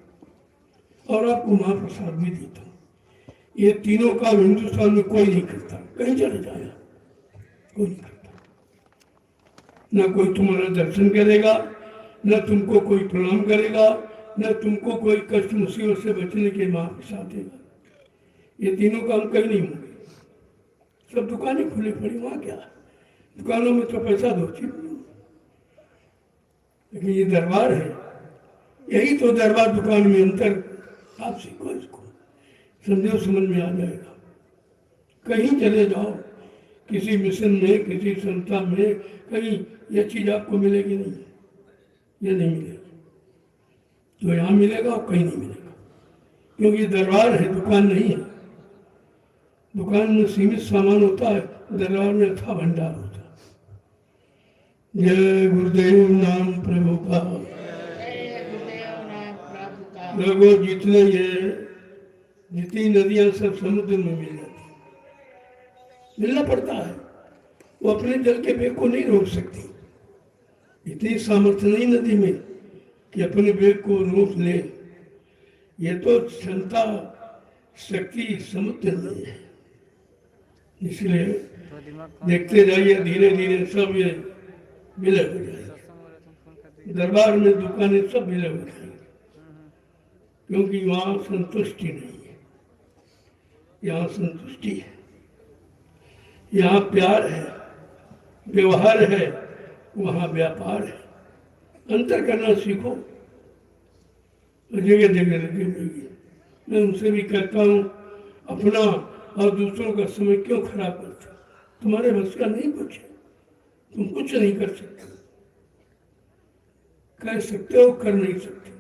[SPEAKER 1] और आपको महाप्रसाद भी देता हूँ। ये तीनों काम हिंदुस्तान में कोई नहीं करता, कहीं चले जाए कोई नहीं करता। न कोई तुम्हारा दर्शन करेगा, न तुमको कोई प्रणाम करेगा, न तुमको कोई कष्ट मुसीबत से बचने के महाप्रसाद देगा। ये तीनों काम कहीं नहीं होंगे। सब दुकानें खुली पड़ी, वहां क्या, दुकानों में तो पैसा दो, लेकिन ये दरबार है। यही तो दरबार दुकान में अंतर। आप सीखो इसको, समझो, समझ में आ जाएगा। कहीं चले जाओ, किसी मिशन में, किसी संस्था में, कहीं यह चीज आपको मिलेगी नहीं, ये नहीं मिलेगी। जो यहाँ मिलेगा वो कहीं नहीं मिलेगा, क्योंकि दरबार है, दुकान नहीं है। दुकान में सीमित सामान होता है, दरबार में अथाह भंडार होता है। जय गुरुदेव नाम प्रभु का।
[SPEAKER 2] जय गुरुदेव नाम प्रभु का।
[SPEAKER 1] लोगों जितने ये जितनी नदियां सब समुद्र में मिल जाती, मिलना पड़ता है। वो अपने जल के वेग को नहीं रोक सकती, इतनी सामर्थ्य नहीं नदी में कि अपने वेग को रोक ले। ये तो क्षमता शक्ति समुद्र में है। इसलिए
[SPEAKER 3] तो दिमाग
[SPEAKER 1] देखते जाइए धीरे धीरे सब ये विलय हो जाएगा। दरबार में दुकानें सब विलय हो जाएंगी, क्योंकि वहां संतुष्टि नहीं है, यहाँ संतुष्टि है, यहाँ प्यार है, व्यवहार है, वहाँ व्यापार है। अंतर करना सीखो। जगह जगह लगी हुई है। मैं उनसे भी कहता हूँ, अपना और दूसरों का समय क्यों खराब करते हो? तुम्हारे बस का नहीं कुछ है, तुम कुछ नहीं कर सकते। कह सकते हो, कर नहीं सकते,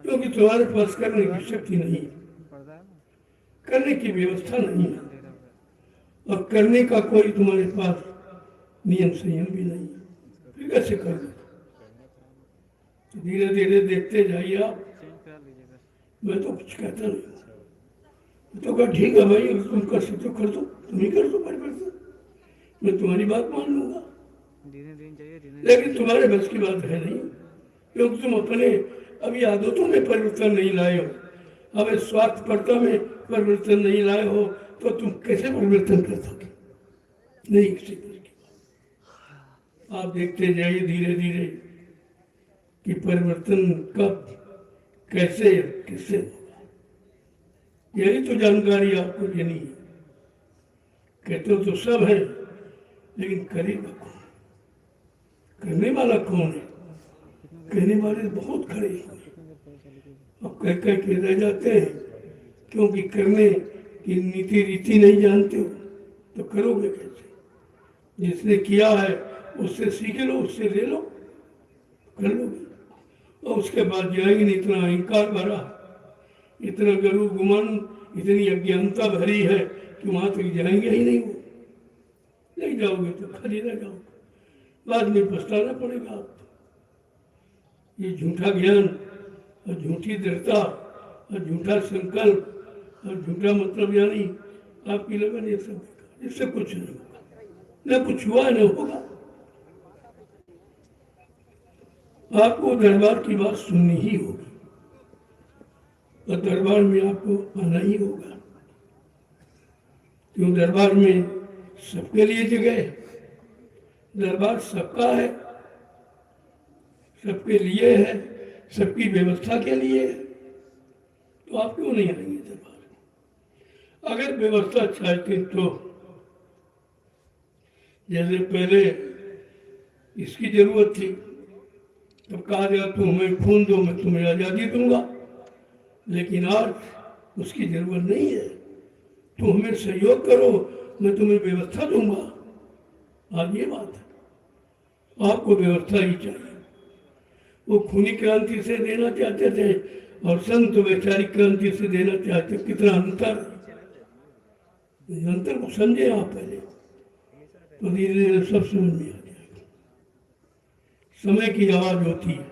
[SPEAKER 1] क्योंकि तुम्हारे पास करने की शक्ति नहीं है, करने की व्यवस्था नहीं है, और करने का कोई तुम्हारे पास नियम संयम भी नहीं है। फिर कैसे कर लो? धीरे धीरे देखते जाइए आप। मैं तो कुछ कहता नहीं, मैं तो कहा ठीक है भाई, अगर तुम कर सकते हो कर दो, तुम ही कर दो परिवर्तन, मैं तुम्हारी बात मान लूंगा। लेकिन तुम्हारे बस की बात है नहीं, क्योंकि तुम अपने अभी आदतों में परिवर्तन नहीं लाए हो, अब स्वार्थपरता में परिवर्तन नहीं लाए हो, तो तुम कैसे परिवर्तन कर सकोगे? नहीं किसी बस की बात। आप देखते जाइए धीरे धीरे कि परिवर्तन कब कैसे किससे होगा, यही तो जानकारी आपको देनी है। कहते हो तो सब है, लेकिन करेगा कौन? करने वाला कौन है? कहने वाले बहुत खड़े हैं, अब कह कह के रह जाते हैं, क्योंकि करने की नीति रीति नहीं जानते हो तो करोगे कैसे? जिसने किया है उससे सीख लो, उससे ले लो, कर लोगे। और उसके बाद जाएंगे नहीं, इतना अहंकार भरा, इतना गर्व गुमान, इतनी अज्ञानता भरी है कि वहां तक जाएंगे ही नहीं। वो नहीं जाओगे तो खाली रह जाओगे, बाद में पछताना पड़ेगा आपको। ये झूठा ज्ञान और झूठी दृढ़ता और झूठा संकल्प और झूठा मतलब यानी आपकी लगन, ये सब इससे कुछ नहीं होगा, न कुछ हुआ न होगा। आपको दरबार की बात सुननी ही होगी, और दरबार में आपको आना ही होगा, क्यों दरबार में सबके लिए जगह है, दरबार सबका है, सबके लिए है, सबकी व्यवस्था के लिए है। तो आप क्यों नहीं आएंगे दरबार? अगर व्यवस्था चाहते तो जैसे पहले इसकी जरूरत थी, तो कहा गया तुम हमें खून दो, मैं तुम्हें आज़ादी दूंगा, लेकिन आज उसकी जरूरत नहीं है। तुम हमें सहयोग करो, मैं तुम्हें व्यवस्था दूंगा। आज ये बात है, आपको व्यवस्था ही चाहिए। वो खूनी क्रांति से देना चाहते थे और संत वैचारिक क्रांति से देना चाहते, कितना अंतर। अंतर को समझे आप पहले, तो धीरे धीरे सब समझ में आ जाएगा। समय की आवाज होती है,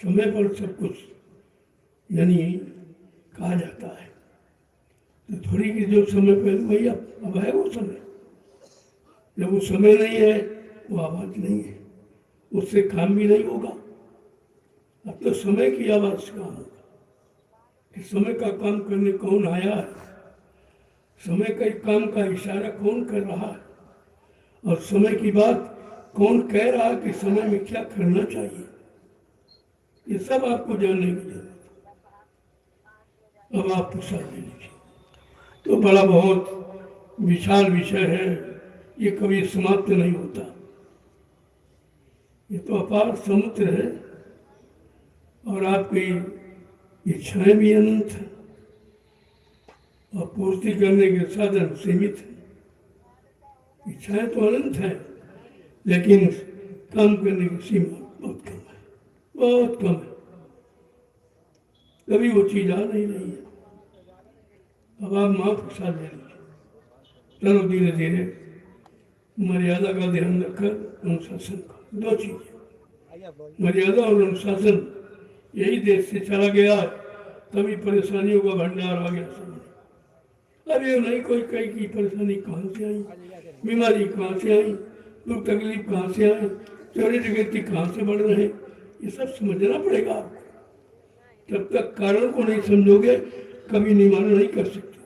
[SPEAKER 1] समय पर सब कुछ यानी कहा जाता है, तो थोड़ी की जो समय पर भैया अब है वो समय, जब वो समय नहीं है वो आवाज नहीं है, उससे काम भी नहीं होगा। अब तो समय की आवाज से काम होगा कि समय का काम करने कौन आया है, समय के काम का इशारा कौन कर रहा है, और समय की बात कौन कह रहा है कि समय में क्या करना चाहिए। ये सब आपको जानने की जरूरत है। अब आप प्रसाद ले लीजिए। तो बड़ा बहुत विशाल विषय है, ये कभी समाप्त नहीं होता। ये तो अपार समुद्र है, और आपकी इच्छाएं भी अनंत है, और पूर्ति करने के साधन सीमित है। इच्छाएं तो अनंत है, लेकिन काम करने की सीमा बहुत कम है, बहुत कम है। कभी वो चीज आ नहीं रही है। अब आप माँ प्रसाद ले लीजिए। चलो धीरे धीरे मर्यादा का ध्यान रखकर अनुशासन का, दो चीजें, मर्यादा और अनुशासन, यही देश से चला गया, तभी परेशानियों का भंडार आ गया सामने। अब ये नहीं कोई कहीं की परेशानी कहाँ से आई, बीमारी कहाँ से आई, दुख तकलीफ कहाँ से आई, चोरी डकैती कहाँ से बढ़ रहे, ये सब समझना पड़ेगा आपको। जब तक कारण को नहीं समझोगे कभी निवारण नहीं कर सकते।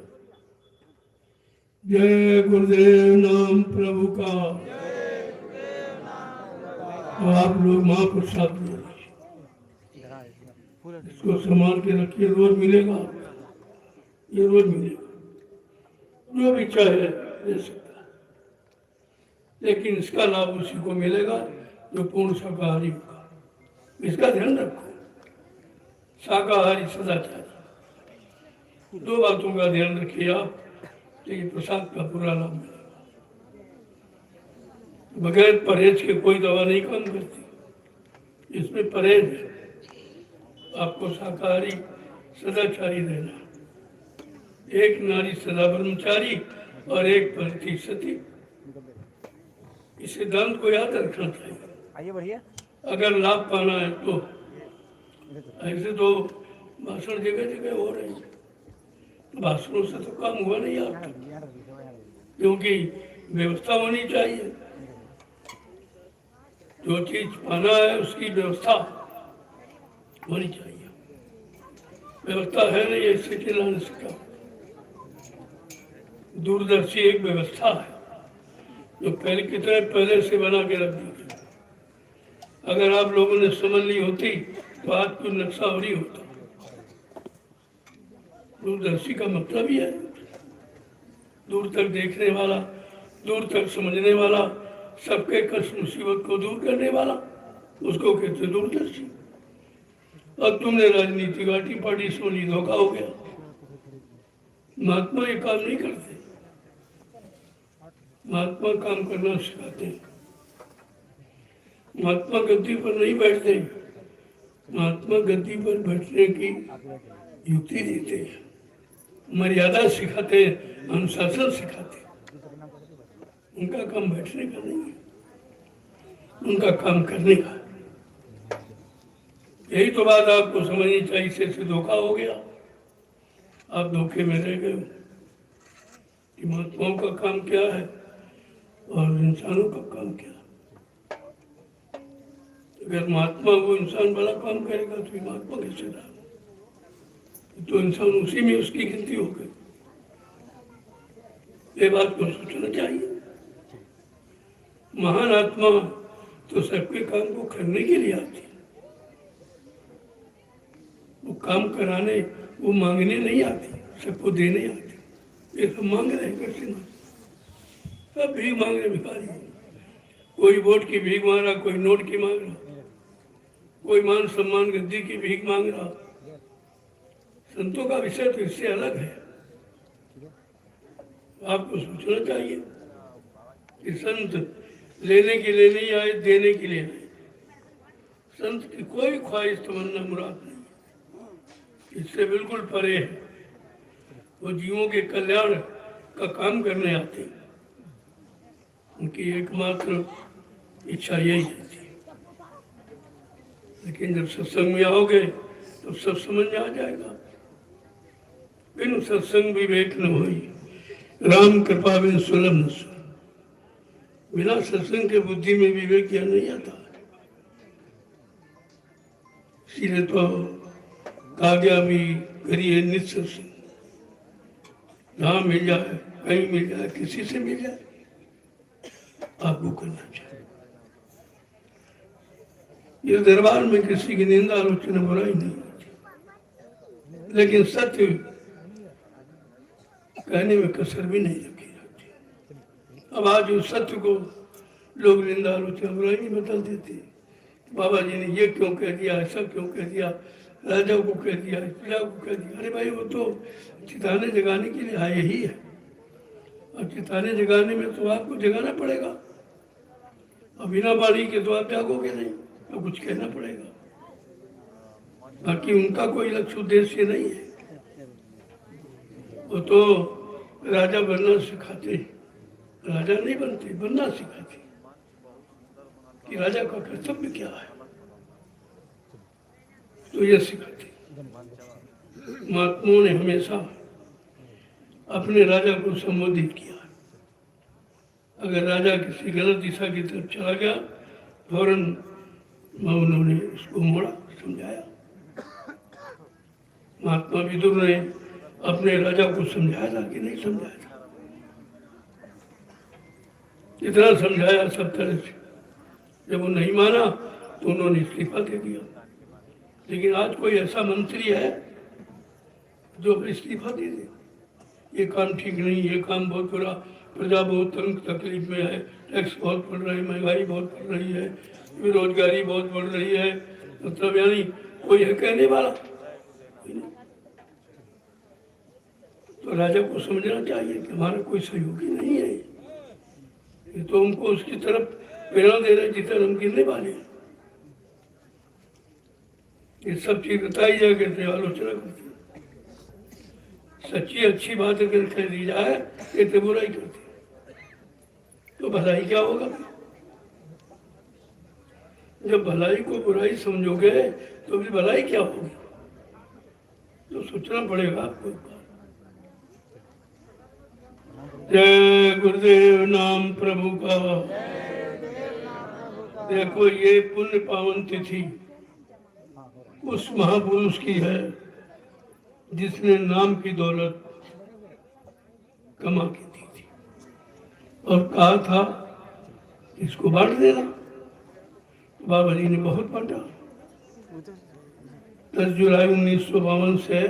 [SPEAKER 1] जय गुरुदेव नाम प्रभु का। और आप लोग महाप्रसाद ले इसको संभाल के रखिए, रोज मिलेगा, ये रोज मिलेगा, जो भी चाहे ले सकता है, लेकिन इसका लाभ उसी को मिलेगा जो पूर्ण शाकाहारी होगा। इसका ध्यान रखो, शाकाहारी सदाचारी, दो बातों का ध्यान रखिए आप, लेकिन प्रसाद का पूरा लाभ मिलेगा। बगैर परहेज के कोई दवा नहीं काम करती, इसमें परहेज है। आपको शाकाहारी सदाचारी रहना, एक नारी सदा ब्रह्मचारी और एक पति सती। इस सिद्धांत को याद रखना चाहिए।
[SPEAKER 3] आइए बढ़िया।
[SPEAKER 1] अगर लाभ पाना है तो ऐसे तो भाषण जगह जगह हो रहे हैं, भाषणों से तो काम हुआ नहीं आपका, क्योंकि व्यवस्था होनी चाहिए। जो चीज पाना है उसकी व्यवस्था होनी चाहिए। व्यवस्था है नहीं, ऐसे चिल्लाने से क्या। दूरदर्शी एक व्यवस्था है जो पहले कितने पहले से बना के रख दी। अगर आप लोगों ने समझ ली होती तो आज कोई नक्शा और ही होता। दूरदर्शी का मतलब ही है दूर तक देखने वाला, दूर तक समझने वाला, सबके कष्ट मुसीबत को दूर करने वाला, उसको कहते दूरदर्शी। अब तुमने राजनीति घाटी पार्टी सोनी, धोखा हो गया। महात्मा ये काम नहीं करते, महात्मा काम करना सिखाते हैं। महात्मा गद्दी पर नहीं बैठते, महात्मा गद्दी पर बैठने की युक्ति देते हैं, मर्यादा सिखाते हैं, अनुशासन सिखाते हैं। उनका काम बैठने का नहीं है, उनका काम करने का। यही तो बात आपको समझनी चाहिए। इससे धोखा हो गया, आप धोखे में रह गए कि महात्माओं का काम क्या है और इंसानों का काम क्या है। अगर महात्मा वो इंसान बड़ा काम करेगा तो महात्मा कैसे रहा, तो इंसान उसी में उसकी गिनती हो गई। ये बात को सोचना चाहिए। महान आत्मा तो सबके काम को करने के लिए आती है, वो काम कराने, वो मांगने नहीं आती, सबको देने आती। ये सब मांग रहे हैं कृष्ण, सब भीख मांग रहे भिखारी। कोई वोट की भीख मांग रहा, कोई नोट की मांग रहा, कोई मान सम्मान गद्दी की भीख मांग रहा। संतों का विषय तो इससे अलग है। आपको सोचना चाहिए कि संत लेने के लिए नहीं आए, देने के लिए आए। संत की कोई ख्वाहिश तमन्ना मुराद नहीं, इससे बिल्कुल परे है। वो जीवों के कल्याण का काम करने आते हैं, उनकी एकमात्र इच्छा यही है। लेकिन जब सत्संग में आओगे तो सब समझ में आ जाएगा। बिनु सत्संग विवेक न होई, राम कृपा बिन सुलभ न सुन। बिना सत्संग के बुद्धि में विवेक ज्ञान नहीं आता। इसीलिए तो कहा गया भी करिए नित्य सत्संग, जहाँ मिल जाए, कहीं मिल जाए, किसी से मिल जाए, आपको करना चाहिए। इस दरबार में किसी की निंदा आलोचना बुराई नहीं होती, लेकिन सत्य कहने में कसर भी नहीं रखी जाती। अब आज उस सत्य को लोग निंदा आलोचना बुराई नहीं बदल देते। बाबा जी ने ये क्यों कह दिया, ऐसा क्यों कह दिया, राजा को कह दिया, प्रजा को कह दिया। अरे भाई, वो तो चिताने जगाने के लिए आए ही है, और चिताने जगाने में तो आपको जगाना पड़ेगा। और बिना बाणी के तो आप जागोगे नहीं, तो कुछ कहना पड़ेगा। बाकी उनका कोई लक्ष्य उद्देश्य नहीं है। वो तो राजा बनना सिखाते, राजा नहीं बनते, बनना सिखाते कि राजा का कर्तव्य क्या है। तो ये सिखाते महात्माओं ने हमेशा अपने राजा को संबोधित किया। अगर राजा किसी गलत दिशा की तरफ चला गया फौरन उन्होंने उसको मोड़ा, समझाया। महात्मा विदुर ने अपने राजा को समझाया था कि नहीं समझाया था? इतना समझाया सब तरह से। जब वो नहीं माना तो उन्होंने इस्तीफा दे दिया। लेकिन आज कोई ऐसा मंत्री है जो इस्तीफा दे दे? ये काम ठीक नहीं, ये काम बहुत बुरा, प्रजा बहुत तंग तकलीफ में है, टैक्स बहुत बढ़ रहा है, महंगाई बहुत बढ़ रही है, बेरोजगारी बहुत बढ़ रही है, मतलब यानी कोई है कहने वाला? तो राजा को समझना चाहिए कि हमारा कोई सहयोगी नहीं है, ये तो हमको उसकी तरफ प्रेरणा दे रहे जितना हम गिरने वाले हैं। ये सब चीज बताई जाए करते, आलोचना करते, सच्ची अच्छी बात अगर कह दी जाए ये तो बुराई करते, तो भलाई क्या होगा? जब भलाई को बुराई समझोगे तो फिर भलाई क्या होगी? तो सोचना पड़ेगा आपको। जय गुरुदेव नाम प्रभु का। देखो ये पुण्य पावन तिथि उस महापुरुष की है जिसने नाम की दौलत कमा के दी थी और कहा था इसको बांट देना। बाबा जी ने बहुत बांटा। 10 जुलाई 1952 से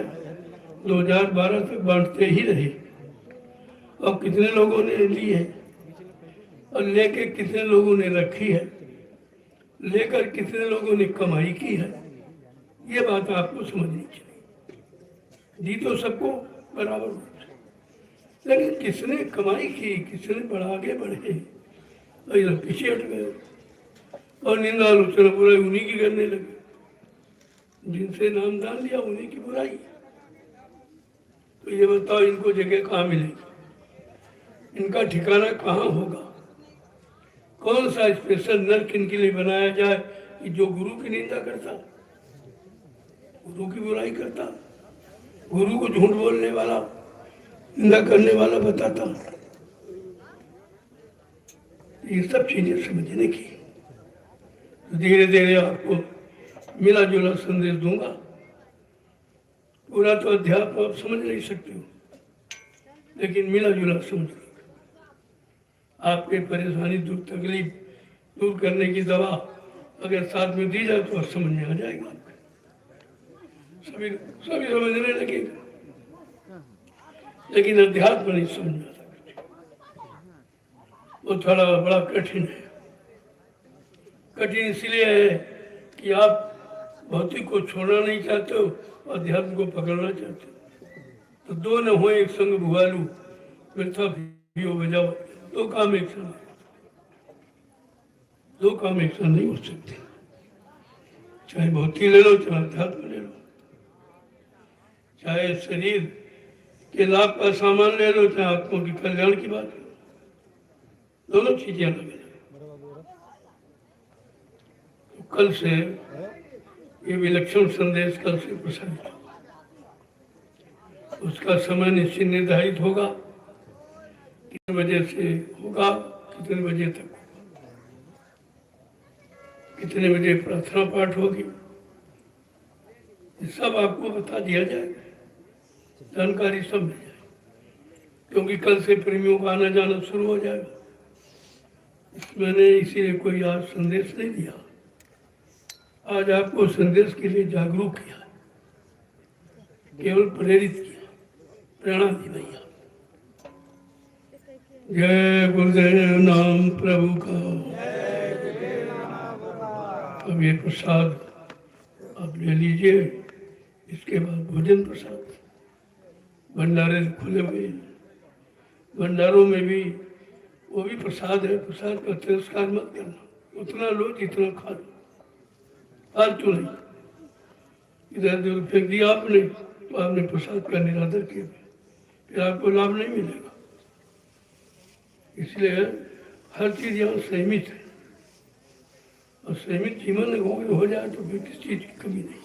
[SPEAKER 1] 2012 तक बांटते ही रहे। और कितने लोगों ने ली है और लेके कितने लोगों ने रखी है, लेकर कितने लोगों ने कमाई की है, ये बात आपको समझनी चाहिए। दी तो सबको बराबर, लेकिन किसने कमाई की, किसने बढ़ा आगे बढ़े, और पीछे हट गए और निंदा आलोचना बुराई उन्हीं की करने लगे। जिनसे नाम दान लिया उन्हीं की बुराई। तो ये बताओ इनको जगह कहाँ मिलेगी, इनका ठिकाना कहाँ होगा? कौन सा स्पेशल नर्क इनके लिए बनाया जाए कि जो गुरु की निंदा करता, गुरु की बुराई करता, गुरु को झूठ बोलने वाला, निंदा करने वाला बताता। ये सब चीजें समझने की। धीरे धीरे आपको मिला जुला संदेश दूंगा। पूरा तो अध्यात्म आप समझ नहीं सकते हो, लेकिन मिला जुला समझ लो। आपके परेशानी दूर, तकलीफ दूर करने की दवा अगर साथ में दी जाए तो समझ में आ जाएगा। सभी समझने लगेगा, लेकिन अध्यात्म नहीं समझ में आता। वो थोड़ा बड़ा कठिन है। कठिन इसलिए है कि आप भौतिक को छोड़ना नहीं चाहते हो, अध्यात्म को पकड़ना चाहते हो। तो दो न हो एक संग भुआलू, व्यर्था भी बजाओ, दो काम एक संग, दो काम एक संग नहीं हो सकते। चाहे भौतिक ले लो, चाहे अध्यात्म ले लो, चाहे शरीर के लाभ का सामान ले लो, चाहे आत्मा के कल्याण की बात लो, दोनों चीजें अलग अलग। तो कल से ये विलक्षण संदेश कल से प्रसारित होगा। उसका समय निश्चित निर्धारित होगा, कितने बजे से होगा, कितने बजे तक होगा, कितने बजे प्रार्थना पाठ होगी, ये सब आपको बता दिया जाएगा, जानकारी सब मिल जाएगी। क्योंकि कल से प्रेमियों का आना जाना शुरू हो जाएगा। मैंने इसीलिए कोई आज संदेश नहीं दिया, आज आपको संदेश के लिए जागरूक किया, केवल प्रेरित किया, प्रेरणा दी भैया। जय गुरुदेव नाम प्रभु का। अब ये प्रसाद आप ले लीजिए, इसके बाद भोजन प्रसाद। भंडारे खुले हुए हैं, भंडारों में भी वो भी प्रसाद है। प्रसाद का तिरस्कार मत करना, उतना लो जितना खा लो, फालतू नहीं। इधर उधर फेंक दिया आपने तो आपने प्रसाद का निरादर किया, फिर आपको लाभ नहीं मिलेगा। इसलिए हर चीज यहाँ संयमित है, और संयमित जीवन हो जाए तो फिर किस चीज की कमी नहीं।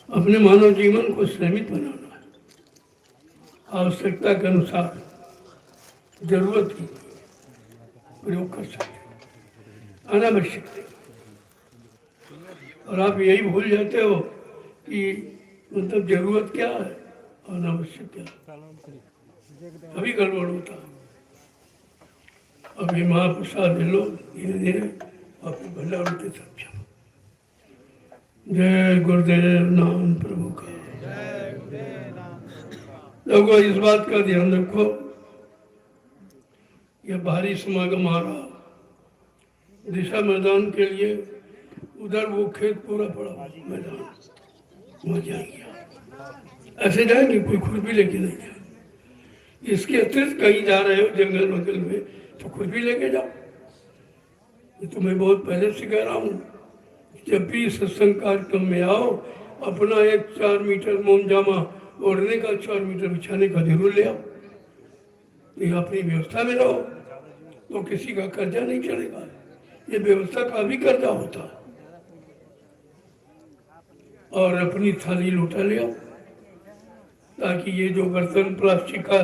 [SPEAKER 1] अपने मानव जीवन को संयमित बनाना है, आवश्यकता के अनुसार जरूरत की प्रयोग कर सकते हैं, अनावश्यक नहीं। और आप यही भूल जाते हो कि मतलब जरूरत क्या है और अनावश्यक क्या है, अभी गड़बड़ होता है। अभी महाप्रसाद ले लो धीरे धीरे, आपको भंडार होते समझो। जय गुरुदेव नाम प्रभु का। लोगों इस बात का ध्यान रखो, यह भारी समागम आ रहा, दिशा मैदान के लिए उधर वो खेत पूरा पड़ा मैदान, वहां जाएंगे। ऐसे जाएंगे, कोई खुरपी लेके नहीं जाए। इसके अतिरिक्त कहीं जा रहे हो जंगल वंगल में तो खुरपी लेके जाओ। ये तो मैं बहुत पहले से कह रहा हूँ, जब भी सत्संग कार्यक्रम में आओ अपना एक 4 मीटर मोमजामा ओढ़ने का, 4 मीटर बिछाने का जरूर ले आओ। तो अपनी व्यवस्था में रहो तो किसी का कर्जा नहीं चलेगा। ये व्यवस्था का भी कर्जा होता है। और अपनी थाली लोटा ले आओ, ताकि ये जो बर्तन प्लास्टिक का,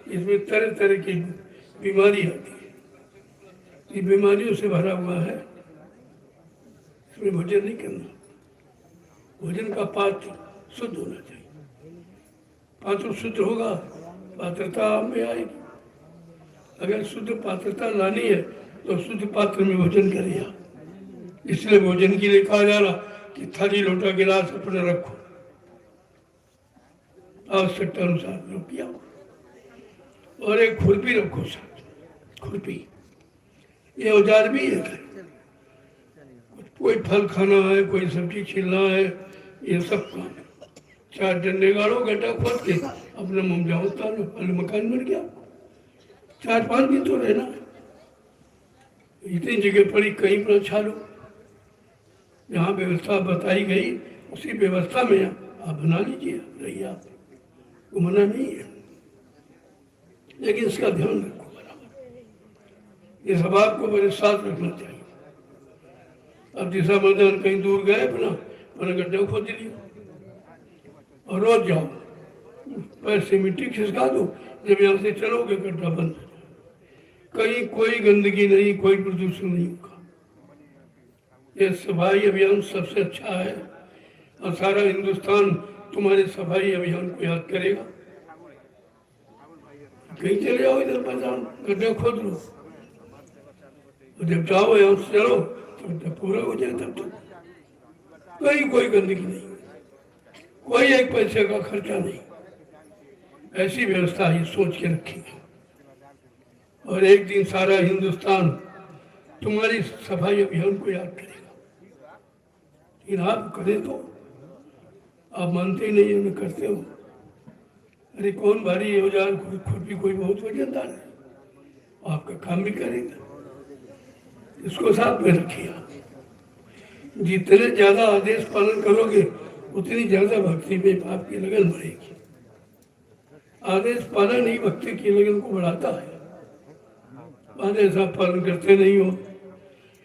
[SPEAKER 1] इसमें तरह तरह की बीमारी आती है, ये बीमारियों से भरा हुआ है। इसमें भोजन नहीं करना, भोजन का पात्र शुद्ध होना चाहिए। पात्र शुद्ध होगा, पात्रता में आएगी। अगर शुद्ध पात्रता लानी है तो शुद्ध पात्र में भोजन करिए। इसलिए भोजन के लिए कहा जा रहा कि थाली लोटा गिलास अपने रखो, आवश्यकता अनुसार लोग किया। और एक खुरपी रखो साथ, खुरपी ये औजार भी है। कोई फल खाना है, कोई सब्जी छीलना है, ये सब काम। 4 डंडे गाड़ो, गड्ढा खोद के अपना मुमजा उतारो, पहले मकान बन गया। 4-5 दिन तो रहना, इतनी जगह पड़ी कहीं पर छालो। जहाँ व्यवस्था बताई गई उसी व्यवस्था में आप बना लीजिए, रहिए, आपको मना नहीं है। लेकिन इसका ध्यान रखो बराबर, ये सब आपको बड़े साथ रखना चाहिए। अब दिशा मैदान कहीं दूर गए अपना गड्ढा खोद लिया और रोज जाओ, पैसे मिट्टी खिसका दो। जब यहाँ से चलोगे गड्ढा बंद, कहीं कोई गंदगी नहीं, कोई प्रदूषण नहीं होगा। ये सफाई अभियान सबसे अच्छा है और सारा हिंदुस्तान तुम्हारे सफाई अभियान को याद करेगा। कहीं चले जाओ, इधर मैदान गड्ढा खोद लो, और जब जाओ यहाँ से चलो तब पूरा हो जाए। तब तक कहीं कोई गंदगी नहीं, कोई एक पैसे का खर्चा नहीं। ऐसी व्यवस्था ये सोच के रखेंगे और एक दिन सारा हिंदुस्तान तुम्हारी सफाई अभियान को याद करेगा। लेकिन आप करें तो आप मानते ही नहीं, उन्हें करते हो। अरे कौन भारी औजार खुरपी कोई बहुत वजनदार है, आपका काम भी करेगा। इसको साथ में रखिए। जितने ज्यादा आदेश पालन करोगे उतनी ज्यादा भक्ति में आपकी लगन बढ़ेगी। आदेश पालन ही भक्ति की लगन को बढ़ाता है। आदेश आप पालन करते नहीं हो,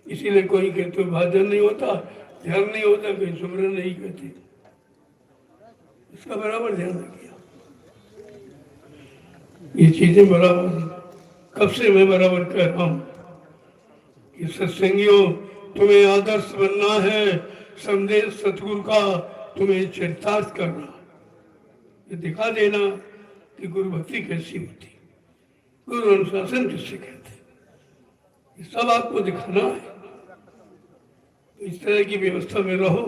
[SPEAKER 1] इसीलिए कोई कहते हो भाजन नहीं होता, ध्यान नहीं होता, कहीं सुमरन नहीं करते। इसका बराबर ध्यान रखिए। ये चीजें बराबर, कब से मैं बराबर कह रहा हूं कि सत्संगियों तुम्हें आदर्श बनना है, संदेश सतगुरु का तुम्हें चरितार्थ करना, ये दिखा देना कि गुरु भक्ति कैसी होती, गुरु अनुशासन किससे कहते, ये सब आपको दिखाना है। इस तरह की व्यवस्था में रहो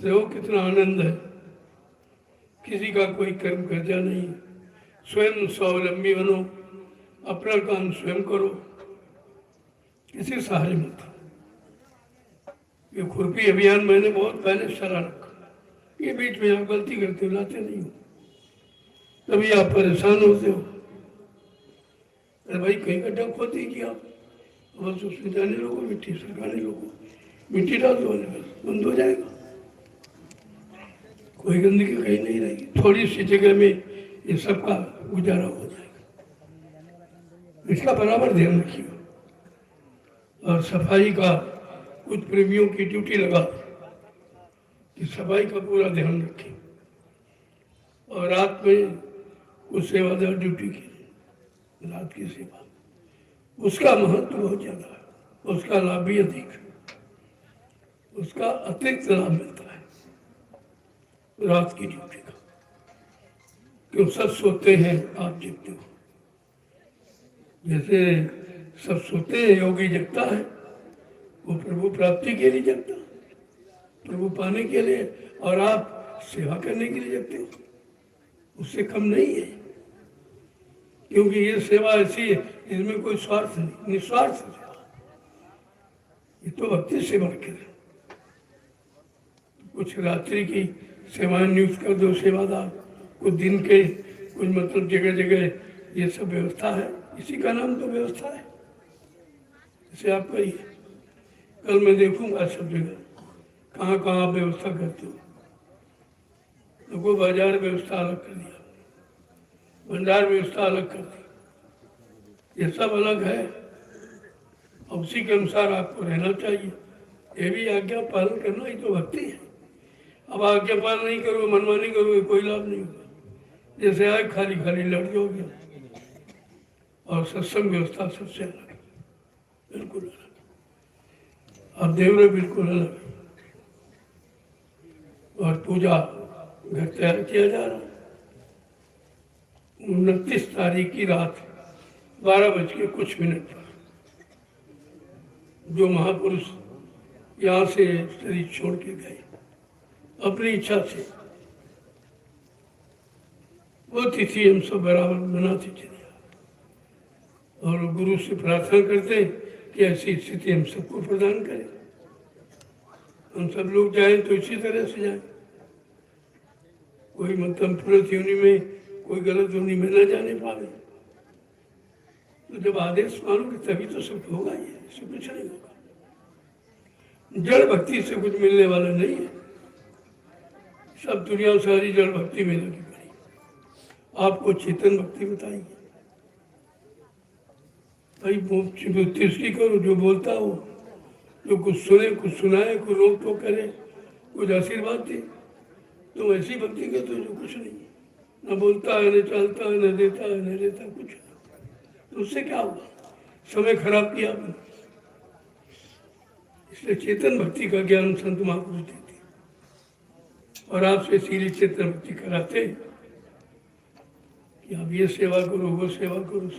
[SPEAKER 1] तो कितना आनंद है। किसी का कोई कर्म कर्जा नहीं, स्वयं स्वावलंबी बनो, अपना काम स्वयं करो, किसी सहारे मत। ये खुरपी अभियान मैंने बहुत पहले चला रखा, ये बीच में आप गलती करते हो, लाते नहीं हो, तभी आप परेशान होते हो। अरे भाई कहीं गड्ढा खोद दीजिए आप, बस उसमें जाने लोगों, मिट्टी सरकाने लोगों, मिट्टी डाल दो, बस बंद हो जाएगा, कोई गंदगी कहीं नहीं रहेगी। थोड़ी सी जगह में ये सबका गुजारा हो जाएगा। इसका बराबर ध्यान रखिए। और सफाई का कुछ प्रेमियों की ड्यूटी लगा, कि सफाई का पूरा ध्यान रखें और रात में कुछ सेवादार ड्यूटी की रात की सेवा, उसका महत्व बहुत ज़्यादा है, उसका लाभ भी अधिक है, उसका अतिरिक्त लाभ मिलता है रात की ड्यूटी का। क्यों सब सोते हैं, आप जगते हो। जैसे सब सोते हैं, योगी जगता है, वो प्रभु प्राप्ति के लिए जगता, प्रभु पाने के लिए, और आप सेवा करने के लिए जगते हो। उससे कम नहीं है, क्योंकि ये सेवा ऐसी है इसमें कोई स्वार्थ नहीं, निस्वार्थ सेवा। ये तो भक्ति से बढ़कर है। कुछ रात्रि की सेवाएं नियुक्त कर दो सेवादार, कुछ दिन के, कुछ मतलब जगह जगह ये सब व्यवस्था है। इसी का नाम तो व्यवस्था है। जैसे आप कहिए, कल मैं देखूंगा सब जगह कहाँ कहाँ आप व्यवस्था करते हो। लोगों बाजार व्यवस्था अलग कर दिया, भंडार व्यवस्था अलग कर दी, ये सब अलग है। और उसी के अनुसार आपको रहना चाहिए। ये भी आज्ञा पालन करना ही तो भक्ति है। अब आज्ञा पालन नहीं करोगे, मनमानी करोगे, कोई लाभ नहीं होगा। जैसे आए खाली खाली लड़ जाओगे। और सत्संग व्यवस्था सबसे अलग है, बिल्कुल अलग। अब देवरे बिल्कुल अलग है। और पूजा घर तैयार किया जा रहा है। 29 तारीख की रात 12:00 पर जो महापुरुष यहाँ से शरीर छोड़ के गए अपनी इच्छा से, वो तिथि हम सब बराबर मनाते चले और गुरु से प्रार्थना करते हैं कि ऐसी स्थिति हम सबको प्रदान करें। हम सब लोग जाएं तो इसी तरह से जाएं, कोई मतलब पूर्व योनि में, कोई गलत योनि में न जाने पावे। तो जब आदेश मानोगे तभी तो सब होगा। ये इससे कुछ नहीं होगा। जड़ भक्ति से कुछ मिलने वाला नहीं है। सब दुनिया सारी जड़ भक्ति में लगी पड़ी। आपको चेतन भक्ति बताइए भाई। तीसरी करो, जो बोलता हो, जो कुछ सुने, कुछ सुनाए, कुछ रोक टोक करे, कुछ आशीर्वाद दे, तो ऐसी भक्ति के तो जो कुछ नहीं, न बोलता है, न चलता है, न देता है, न लेता कुछ। तो उससे क्या होगा? समय खराब किया आपने। इसलिए चेतन भक्ति का ज्ञान संत महापुरुष देते और आपसे सीधी चेतन भक्ति कराते कि आप ये सेवा करो, वो सेवा करो।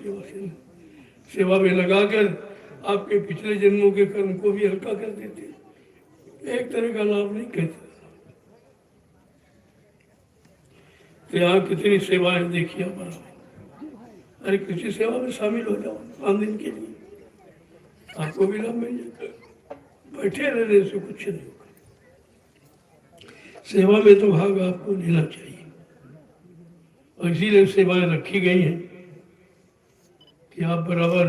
[SPEAKER 1] सेवा में लगाकर आपके पिछले जन्मों के कर्म को भी हल्का कर देते। एक तरह का लाभ नहीं कहते। तो यहाँ कितनी सेवाएं देखिए बराबर। अरे किसी सेवा में शामिल हो जाओ 5 दिन के लिए, आपको भी लाभ मिल जाएगा। बैठे रहने से कुछ नहीं होगा। सेवा में तो भाग आपको लेना चाहिए और इसीलिए सेवाएं रखी गई हैं कि आप बराबर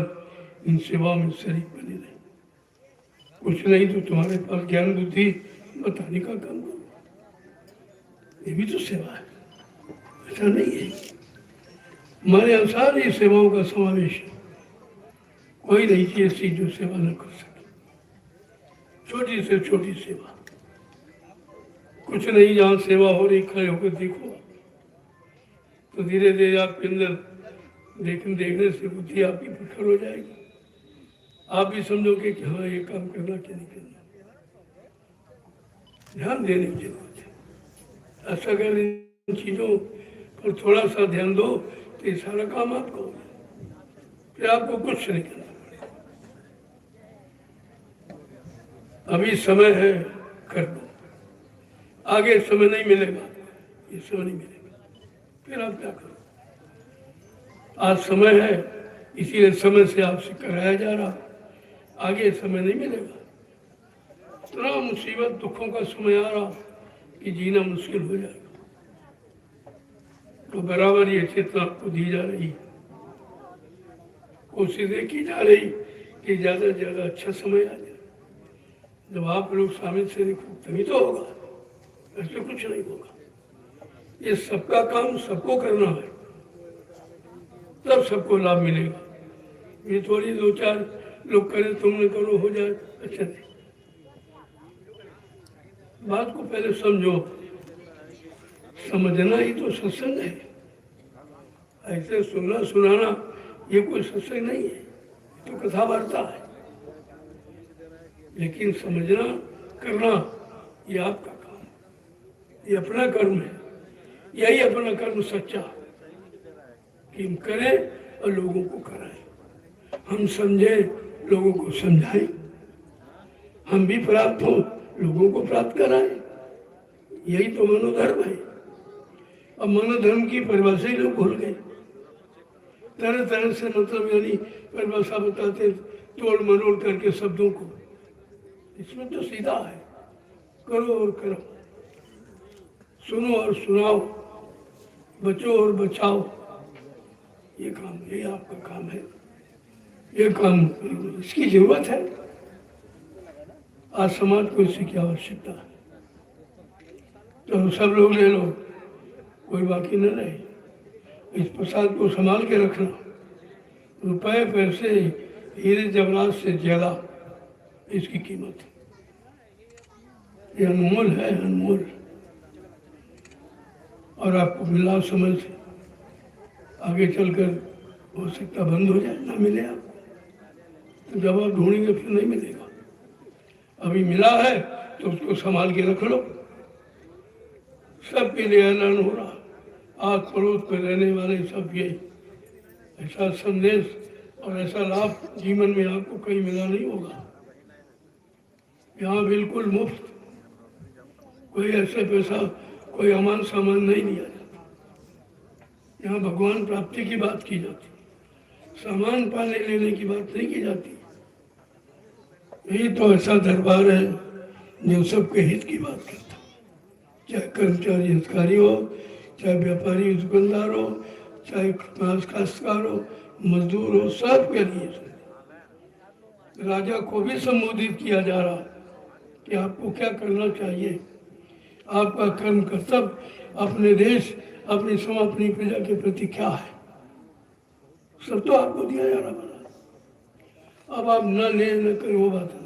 [SPEAKER 1] इन सेवाओं में शरीक बने रहे। कुछ नहीं तो तुम्हारे पास ज्ञान बुद्धि बताने का काम करो, ये भी तो सेवा है। ऐसा नहीं है। हमारे यहाँ सारी सेवाओं का समावेश है। कोई नहीं थी ऐसी जो सेवा न कर सके। छोटी से छोटी सेवा, कुछ नहीं, जहाँ सेवा हो रही खड़े होकर देखो तो धीरे धीरे आपके अंदर देखने से बुद्धि आपकी प्रखर हो जाएगी। आप भी समझोगे कि हाँ ये काम करना क्या नहीं करना। ध्यान देने की जरूरत है। ऐसा अगर इन चीजों पर थोड़ा सा ध्यान दो तो ये सारा काम आपको होगा। फिर आपको कुछ नहीं करना पड़ेगा। अभी समय है, कर दो। आगे समय नहीं मिलेगा, ये समय नहीं मिलेगा, फिर आप क्या करो। आज समय है, इसीलिए समय से आपसे कराया जा रहा। आगे समय नहीं मिलेगा। इतना मुसीबत दुखों का समय आ रहा कि जीना मुश्किल हो जाएगा। तो बराबर ये चेतना आपको दी जा रही है। कोशिशें की जा रही कि ज्यादा से ज्यादा अच्छा समय आ जाए। जब आप लोग शामिल से देखो तभी तो होगा, ऐसे कुछ नहीं होगा। ये सबका काम सबको करना है, तब सबको लाभ मिलेगा। ये थोड़ी 2-4 लोग करें तुम न करो हो जाए, अच्छा नहीं। बात को पहले समझो। समझना ही तो सत्संग है। ऐसे सुनना सुनाना ये कोई सत्संग नहीं है, तो कथा वार्ता है। लेकिन समझना करना ये आपका काम, ये अपना कर्म है। यही अपना कर्म सच्चा कि हम करें और लोगों को कराएं। हम समझे, लोगों को समझाएं। हम भी प्राप्त हो, लोगों को प्राप्त कराएं। यही तो मनोधर्म है। अब मनोधर्म की परिभाषा ही लोग भूल गए। तरह तरह से मतलब यानी परिभाषा बताते तोड़ मरोड़ करके शब्दों को। इसमें तो सीधा है, करो और करो, सुनो और सुनाओ, बचो और बचाओ। ये काम, ये आपका काम है। ये काम इसकी जरूरत है। आज समाज को इसकी क्या आवश्यकता है? तो सब लोग ले लो, कोई बाकी न रहे। इस प्रसाद को संभाल के रखना। रुपए पैसे हीरे जवाहरात से ज्यादा इसकी कीमत है। ये अनमोल है, अनमोल। और आपको मिला समय से आगे चलकर हो सकता बंद हो जाए, ना मिले आपको, तो जब आप ढूंढेंगे फिर नहीं मिलेगा। अभी मिला है तो उसको संभाल के रख लो। सबके लिए ऐलान हो रहा, आस पड़ोस में रहने वाले सब ये ऐसा संदेश और ऐसा लाभ जीवन में आपको कहीं मिला नहीं होगा। यहाँ बिल्कुल मुफ्त, कोई ऐसे पैसा, कोई अमान सामान नहीं दिया जाता। यहाँ भगवान प्राप्ति की बात की जाती, सामान पाने लेने की बात नहीं की जाती। यही तो ऐसा दरबार है जो सबके हित की बात करता, चाहे कर्मचारी हितकारी हो, चाहे व्यापारी दुकानदार हो, चाहे काश्तकार हो, मजदूर हो, सबके लिए। राजा को भी संबोधित किया जा रहा कि आपको क्या करना चाहिए। आपका कर्म कर्तव्य अपने देश, अपनी समाज, अपनी प्रजा के प्रति क्या है, सब तो आपको दिया जा रहा बना। अब आप न ले न करें वो बात अलग।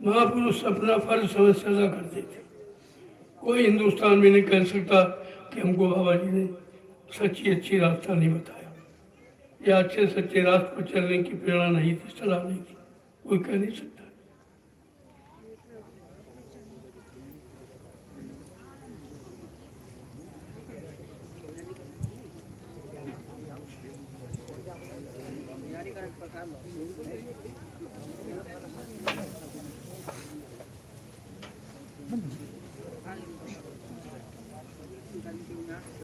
[SPEAKER 1] महापुरुष अपना फर्ज समझ सजा करते थे। कोई हिंदुस्तान में नहीं कह सकता कि हमको बाबा जी ने सच्ची अच्छी रास्ता नहीं बताया या अच्छे सच्चे रास्ते पर चलने की प्रेरणा नहीं थी, सलाह नहीं थी। कोई कह नहीं सकता।
[SPEAKER 4] प्रसाद